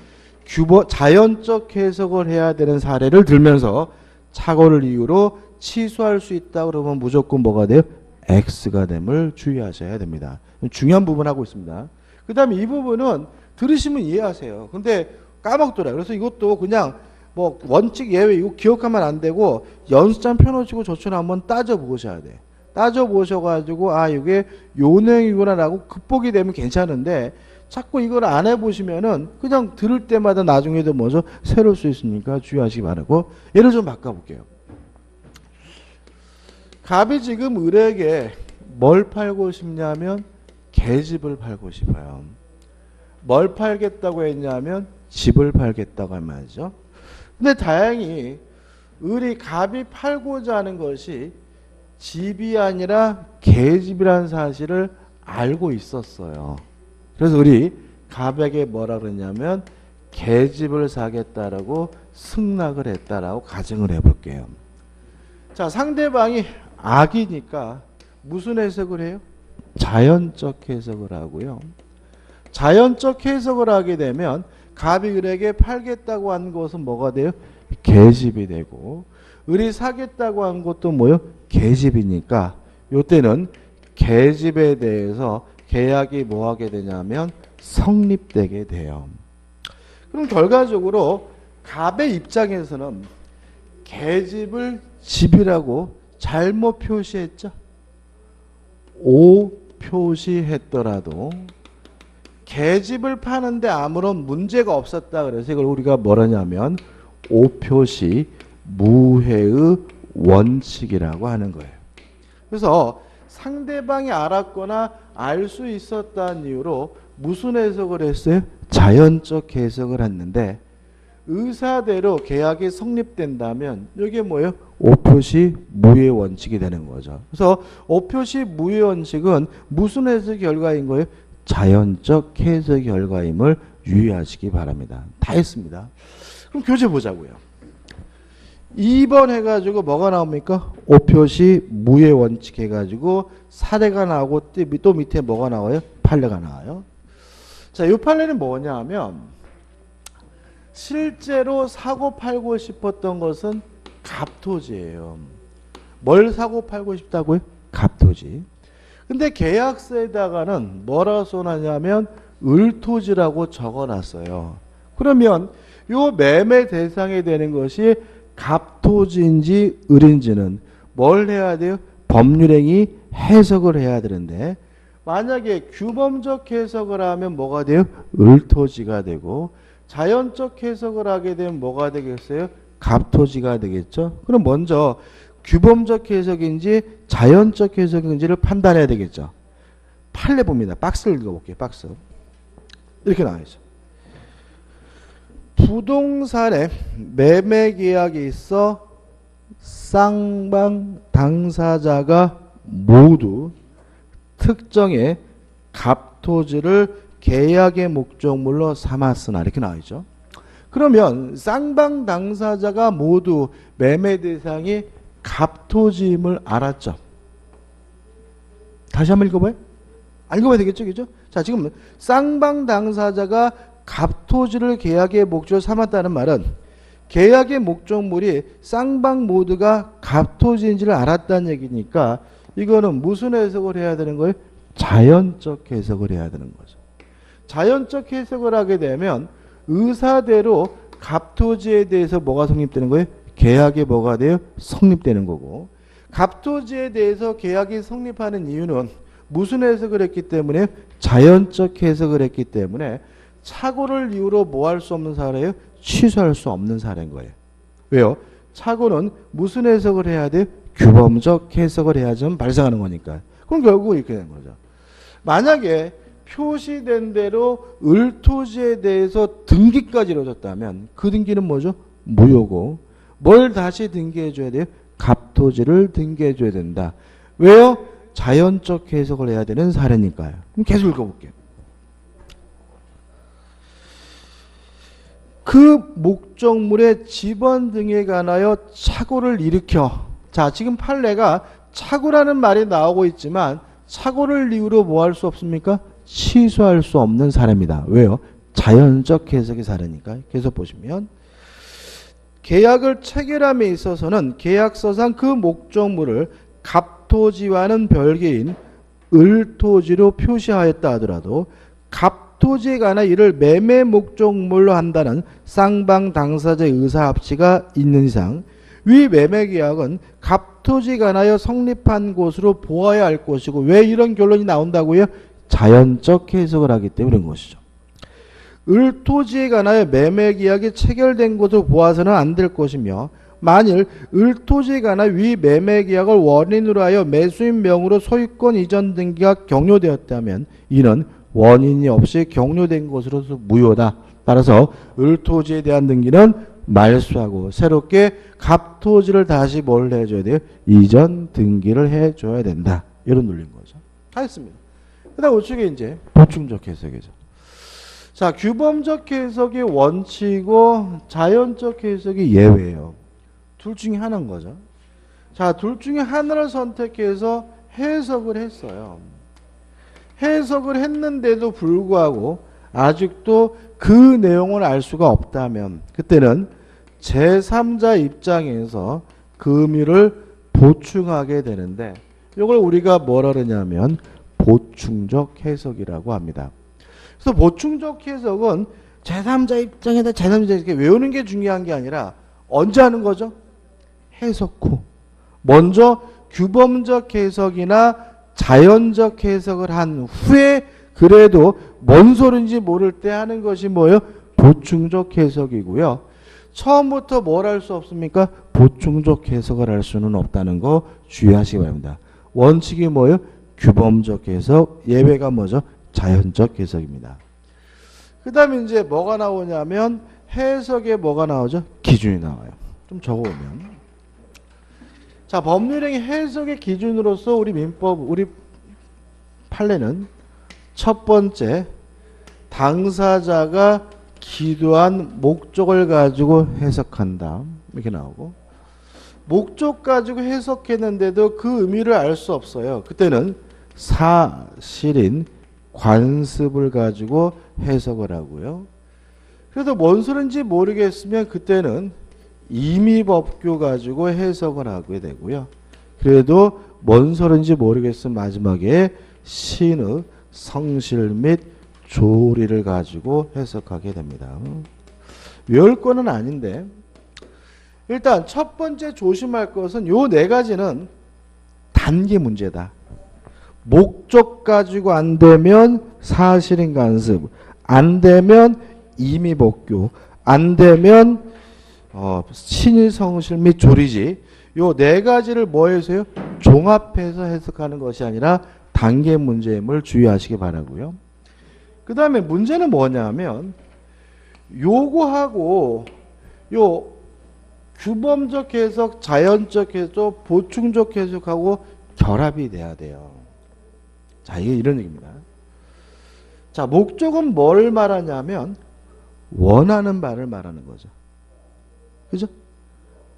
자연적 해석을 해야 되는 사례를 들면서 착오를 이유로 취소할 수 있다 그러면 무조건 뭐가 돼요? X가 됨을 주의하셔야 됩니다. 중요한 부분 하고 있습니다. 그 다음에 이 부분은 들으시면 이해하세요. 근데 까먹더라고요. 그래서 이것도 그냥 뭐 원칙 예외 이거 기억하면 안 되고 연습장 펴놓으시고 저처럼 한번 따져보셔야 돼. 따져보셔가지고 이게 요 내용이구나라고 극복이 되면 괜찮은데 자꾸 이걸 안 해보시면은 그냥 들을 때마다 나중에도 뭐죠? 새로울 수 있으니까 주의하시기 바라고. 예를 좀 바꿔볼게요. 갑이 지금 을에게 뭘 팔고 싶냐면 계집을 팔고 싶어요. 뭘 팔겠다고 했냐면 집을 팔겠다고 한 말이죠. 근데 다행히 을이 갑이 팔고자 하는 것이 집이 아니라 계집이라는 사실을 알고 있었어요. 그래서 을이 갑에게 뭐라 그랬냐면 계집을 사겠다라고 승낙을 했다라고 가정을 해볼게요. 자, 상대방이 악이니까 무슨 해석을 해요? 자연적 해석을 하고요. 자연적 해석을 하게 되면 갑이 을에게 팔겠다고 한 것은 뭐가 돼요? 계집이 되고 을이 사겠다고 한 것도 뭐요? 계집이니까 이때는 계집에 대해서 계약이 뭐 하게 되냐면 성립되게 돼요. 그럼 결과적으로 갑의 입장에서는 계집을 집이라고 잘못 표시했죠. 오 표시했더라도 계집을 파는데 아무런 문제가 없었다. 그래서 이걸 우리가 뭐라냐면 오 표시 무해의 원칙이라고 하는 거예요. 그래서 상대방이 알았거나 알 수 있었다는 이유로 무슨 해석을 했어요? 자연적 해석을 했는데 의사대로 계약이 성립된다면 이게 뭐예요? 오표시 무효의 원칙이 되는 거죠. 그래서 오표시 무효의 원칙은 무슨 해석 결과인 거예요? 자연적 해석 결과임을 유의하시기 바랍니다. 다 했습니다. 그럼 교재 보자고요. 2번 해가지고 뭐가 나옵니까? 오표시 무효의 원칙 해가지고 사례가 나오고 또 밑에 뭐가 나와요? 판례가 나와요. 자, 이 판례는 뭐냐 하면 실제로 사고 팔고 싶었던 것은 갑토지예요. 뭘 사고 팔고 싶다고요? 갑토지. 근데 계약서에다가는 뭐라고 써놨냐면 을토지라고 적어놨어요. 그러면 요 매매 대상이 되는 것이 갑토지인지 을인지는 뭘 해야 돼요? 법률행위 해석을 해야 되는데 만약에 규범적 해석을 하면 뭐가 돼요? 을토지가 되고 자연적 해석을 하게 되면 뭐가 되겠어요? 갑토지가 되겠죠. 그럼 먼저 규범적 해석인지 자연적 해석인지를 판단해야 되겠죠. 판례 봅니다. 박스를 읽어볼게요. 박스. 이렇게 나와있죠. 부동산에 매매 계약이 있어 쌍방 당사자가 모두 특정의 갑토지를 계약의 목적물로 삼았으나 이렇게 나와있죠. 그러면 쌍방 당사자가 모두 매매 대상이 갑토지임을 알았죠. 다시 한번 읽어봐요. 읽어봐야 되겠죠, 그죠? 자, 지금 쌍방 당사자가 갑토지를 계약의 목적으로 삼았다는 말은 계약의 목적물이 쌍방 모두가 갑토지인지를 알았다는 얘기니까 이거는 무슨 해석을 해야 되는 거예요? 자연적 해석을 해야 되는 거죠. 자연적 해석을 하게 되면 의사대로 갑토지에 대해서 뭐가 성립되는 거예요? 계약이 뭐가 돼요? 성립되는 거고 갑토지에 대해서 계약이 성립하는 이유는 무슨 해석을 했기 때문에? 자연적 해석을 했기 때문에 착오를 이유로 뭐 할 수 없는 사례예요? 취소할 수 없는 사례인 거예요. 왜요? 착오는 무슨 해석을 해야 돼요? 규범적 해석을 해야지 발생하는 거니까. 그럼 결국 이렇게 되는 거죠. 만약에 표시된 대로 을토지에 대해서 등기까지 이루어졌다면 그 등기는 뭐죠? 무효고 뭘 다시 등기해 줘야 돼요? 갑토지를 등기해 줘야 된다. 왜요? 자연적 해석을 해야 되는 사례니까요. 그럼 계속 읽어볼게요. 그 목적물의 지번 등에 관하여 착오를 일으켜. 자, 지금 판례가 착오라는 말이 나오고 있지만 착오를 이유로 뭐 할 수 없습니까? 취소할 수 없는 사례입니다. 왜요? 자연적 해석의 사례니까. 계속 보시면 계약을 체결함에 있어서는 계약서상 그 목적물을 갑토지와는 별개인 을토지로 표시하였다 하더라도 갑토지에 관한 이를 매매 목적물로 한다는 쌍방 당사자의 의사합치가 있는 이상 위 매매계약은 갑토지에 관하여 성립한 것으로 보아야 할 것이고 왜 이런 결론이 나온다고요? 자연적 해석을 하기 때문에 그런 것이죠. 을토지에 관하여 매매계약이 체결된 것으로 보아서는 안 될 것이며 만일 을토지에 관한 위 매매계약을 원인으로 하여 매수인 명으로 소유권 이전 등기가 격려되었다면 이는 원인이 없이 격려된 것으로서 무효다. 따라서 을토지에 대한 등기는 말소하고 새롭게 갑토지를 다시 뭘 해줘야 돼요? 이전 등기를 해줘야 된다. 이런 논리인 거죠. 다 했습니다. 그 다음 우측에 이제 보충적 해석이죠. 자, 규범적 해석이 원칙이고 자연적 해석이 예외예요. 둘 중에 하나인 거죠. 자, 둘 중에 하나를 선택해서 해석을 했어요. 해석을 했는데도 불구하고 아직도 그 내용을 알 수가 없다면 그때는 제3자 입장에서 그 의미를 보충하게 되는데 이걸 우리가 뭐라 그러냐면 보충적 해석이라고 합니다. 그래서 보충적 해석은 제3자 입장에다 제3자 이렇게 외우는 게 중요한 게 아니라 언제 하는 거죠? 해석 후. 먼저 규범적 해석이나 자연적 해석을 한 후에 그래도 뭔 소리인지 모를 때 하는 것이 뭐예요? 보충적 해석이고요. 처음부터 뭘 할 수 없습니까? 보충적 해석을 할 수는 없다는 거 주의하시기 바랍니다. 원칙이 뭐예요? 규범적 해석, 예외가 뭐죠? 자연적 해석입니다. 그 다음에 이제 뭐가 나오냐면 해석에 뭐가 나오죠? 기준이 나와요. 좀 적어보면. 자, 법률행위 해석의 기준으로서 우리 민법, 우리 판례는 첫 번째, 당사자가 기도한 목적을 가지고 해석한다. 이렇게 나오고, 목적 가지고 해석했는데도 그 의미를 알 수 없어요. 그때는 사실인 관습을 가지고 해석을 하고요. 그래도 뭔 소린지 모르겠으면 그때는 임의법규 가지고 해석을 하게 되고요. 그래도 뭔 소린지 모르겠으면 마지막에 신의 성실 및 조리를 가지고 해석하게 됩니다. 외울 거는 아닌데 일단 첫 번째 조심할 것은 요 네 가지는 단기 문제다. 목적 가지고 안 되면 사실인 관습, 안 되면 임의법규, 안 되면 신의 성실 및 조리지. 요 네 가지를 뭐 해서요? 종합해서 해석하는 것이 아니라 단계 문제임을 주의하시기 바라고요. 그 다음에 문제는 뭐냐면 요거하고 요 규범적 해석, 자연적 해석, 보충적 해석하고 결합이 돼야 돼요. 자, 이게 이런 얘기입니다. 자, 목적은 뭘 말하냐면 원하는 바를 말하는 거죠. 그죠?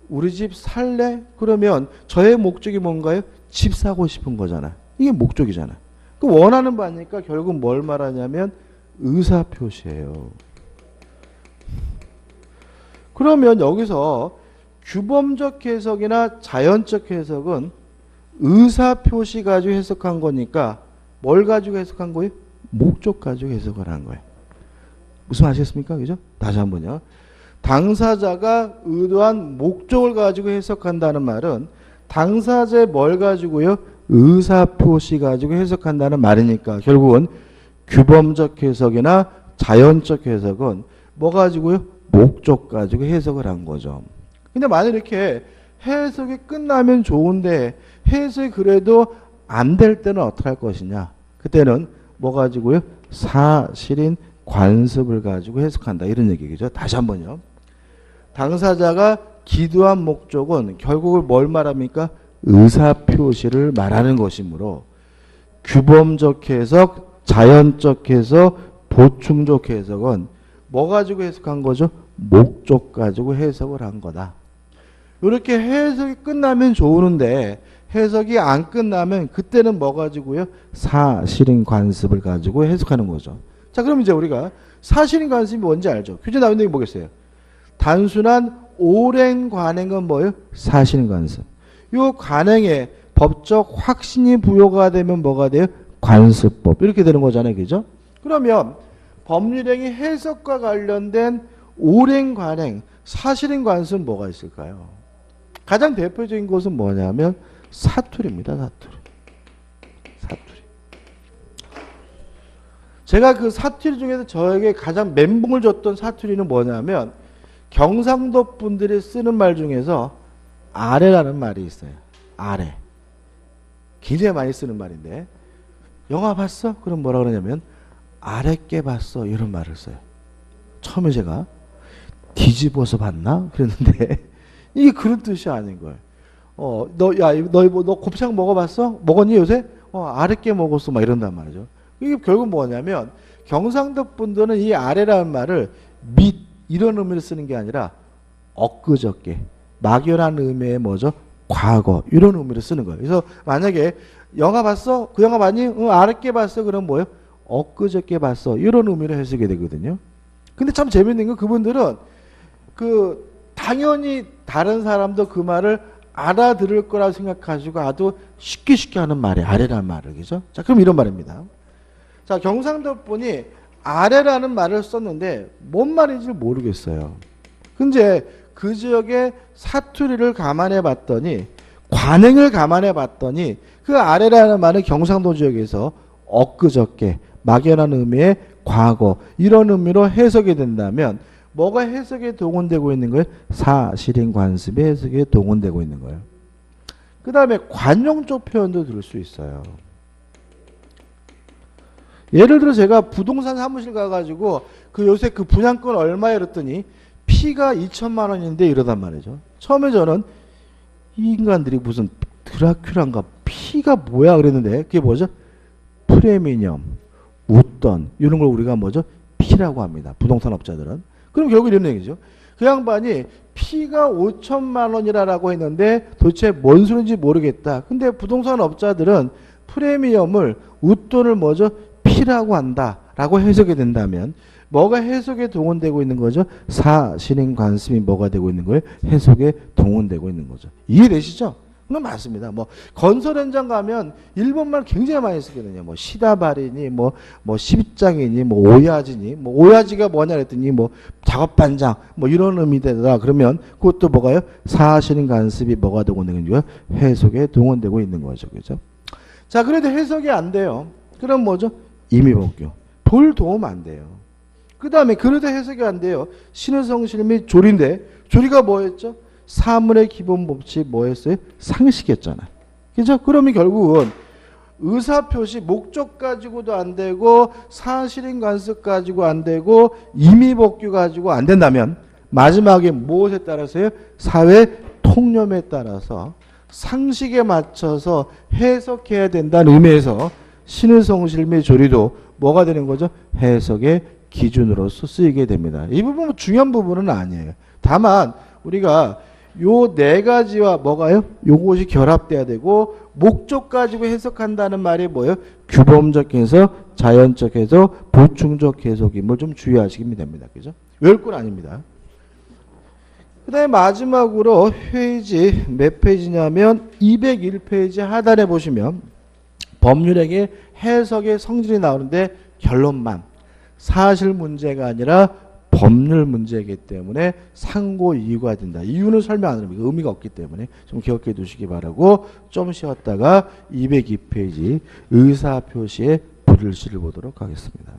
우리 집 살래? 그러면 저의 목적이 뭔가요? 집 사고 싶은 거잖아. 이게 목적이잖아. 그 원하는 바니까 결국 뭘 말하냐면 의사표시예요. 그러면 여기서 규범적 해석이나 자연적 해석은 의사표시 가지고 해석한 거니까 뭘 가지고 해석한 거예요? 목적 가지고 해석을 한 거예요. 무슨 아시겠습니까? 그죠? 다시 한번요. 당사자가 의도한 목적을 가지고 해석한다는 말은 당사자의 뭘 가지고요? 의사표시 가지고 해석한다는 말이니까 결국은 규범적 해석이나 자연적 해석은 뭐 가지고요? 목적 가지고 해석을 한 거죠. 근데 만약 이렇게 해석이 끝나면 좋은데 해석이 그래도 안 될 때는 어떻게 할 것이냐? 그때는 뭐 가지고요? 사실인 관습을 가지고 해석한다. 이런 얘기죠. 다시 한번요. 당사자가 기도한 목적은 결국은 뭘 말합니까? 의사표시를 말하는 것이므로 규범적 해석, 자연적 해석, 보충적 해석은 뭐 가지고 해석한 거죠? 목적 가지고 해석을 한 거다. 이렇게 해석이 끝나면 좋은데 해석이 안 끝나면 그때는 뭐 가지고요? 사실인 관습을 가지고 해석하는 거죠. 자, 그럼 이제 우리가 사실인 관습이 뭔지 알죠? 교재 나온 내용이 뭐겠어요? 단순한 오랜 관행은 뭐예요? 사실인 관습. 이 관행에 법적 확신이 부여가 되면 뭐가 돼요? 관습법. 이렇게 되는 거잖아요. 그죠? 그러면 법률행위 해석과 관련된 오랜 관행, 사실인 관습은 뭐가 있을까요? 가장 대표적인 것은 뭐냐면 사투리입니다. 사투리. 제가 그 사투리 중에서 저에게 가장 멘붕을 줬던 사투리는 뭐냐면 경상도 분들이 쓰는 말 중에서 아래라는 말이 있어요. 아래. 굉장히 많이 쓰는 말인데 영화 봤어? 그럼 뭐라 그러냐면 아랫게 봤어. 이런 말을 써요. 처음에 제가 뒤집어서 봤나? 그랬는데 이게 그런 뜻이 아닌 거예요. 너 곱창 먹어봤어? 먹었니 요새? 아랫게 먹었어. 막 이런단 말이죠. 이게 결국 뭐냐면 경상도 분들은 이 아래라는 말을 밑 이런 의미로 쓰는 게 아니라 엊그저께 막연한 의미의 뭐죠? 과거 이런 의미로 쓰는 거예요. 그래서 만약에 영화 봤어? 그 영화 봤니? 아랫게 봤어? 그럼 뭐예요? 엊그저께 봤어. 이런 의미로 해석이 되거든요. 근데 참 재밌는 건 그분들은 당연히 다른 사람도 그 말을 알아들을 거라고 생각하시고 아주 쉽게 하는 말이 아래라는 말을. 그죠? 자, 그럼 이런 말입니다. 자, 경상도 분이 아래라는 말을 썼는데 뭔 말인지 모르겠어요. 근데 그 지역의 사투리를 감안해 봤더니 관행을 감안해 봤더니 그 아래라는 말은 경상도 지역에서 엊그저께 막연한 의미의 과거 이런 의미로 해석이 된다면 뭐가 해석에 동원되고 있는 거예요? 사실인 관습이 해석에 동원되고 있는 거예요. 그 다음에 관용적 표현도 들을 수 있어요. 예를 들어 제가 부동산 사무실 가가지고 그 요새 그 분양권 얼마에 이랬더니 피가 2천만 원인데 이러단 말이죠. 처음에 저는 이 인간들이 무슨 드라큘라인가 피가 뭐야 그랬는데 그게 뭐죠? 프레미엄, 웃돈 이런 걸 우리가 뭐죠? 피라고 합니다. 부동산 업자들은. 그럼 결국 이런 얘기죠. 그 양반이 피가 5천만 원이라고 했는데 도대체 뭔 소리인지 모르겠다. 근데 부동산 업자들은 프리미엄을 웃돈을 뭐죠? 피라고 한다라고 해석이 된다면 뭐가 해석에 동원되고 있는 거죠? 사실인 관습이 뭐가 되고 있는 거예요? 해석에 동원되고 있는 거죠. 이해되시죠? 그건 맞습니다. 뭐 건설 현장 가면 일본말 굉장히 많이 쓰거든요. 뭐 시다발이니 뭐 십장이니 뭐 오야지니 뭐 오야지가 뭐냐 그랬더니 뭐 작업반장 뭐 이런 의미되다 그러면 그것도 뭐가요? 사실인 관습이 뭐가 되고 있는 거예요? 해석에 동원되고 있는 거죠. 그죠? 자, 그래도 해석이 안 돼요. 그럼 뭐죠? 임의복교. 볼 도움 안 돼요. 그 다음에 그래도 해석이 안 돼요. 신의성실 및 조리인데 조리가 뭐였죠? 사물의 기본 법칙 뭐였어요? 상식이었잖아요. 그죠? 그러면 결국은 의사표시 목적 가지고도 안 되고 사실인 관습 가지고 안 되고 임의복규 가지고 안 된다면 마지막에 무엇에 따라서요? 사회 통념에 따라서 상식에 맞춰서 해석해야 된다는 의미에서 신의성실 및 조리도 뭐가 되는 거죠? 해석의 기준으로서 쓰이게 됩니다. 이 부분은 중요한 부분은 아니에요. 다만 우리가 요 네 가지와 뭐가요? 요것이 결합돼야 되고 목적 가지고 해석한다는 말이 뭐예요? 규범적 해석, 자연적 해석, 보충적 해석임을 좀 주의하시면 됩니다. 그죠? 외울 건 아닙니다. 그 다음에 마지막으로 페이지 몇 페이지냐면 201페이지 하단에 보시면 법률행위 해석의 성질이 나오는데 결론만 사실 문제가 아니라 법률 문제이기 때문에 상고 이유가 된다. 이유는 설명 안 합니다. 의미가 없기 때문에 좀 기억해 두시기 바라고 좀 쉬었다가 202페이지 의사표시의 불일시를 보도록 하겠습니다.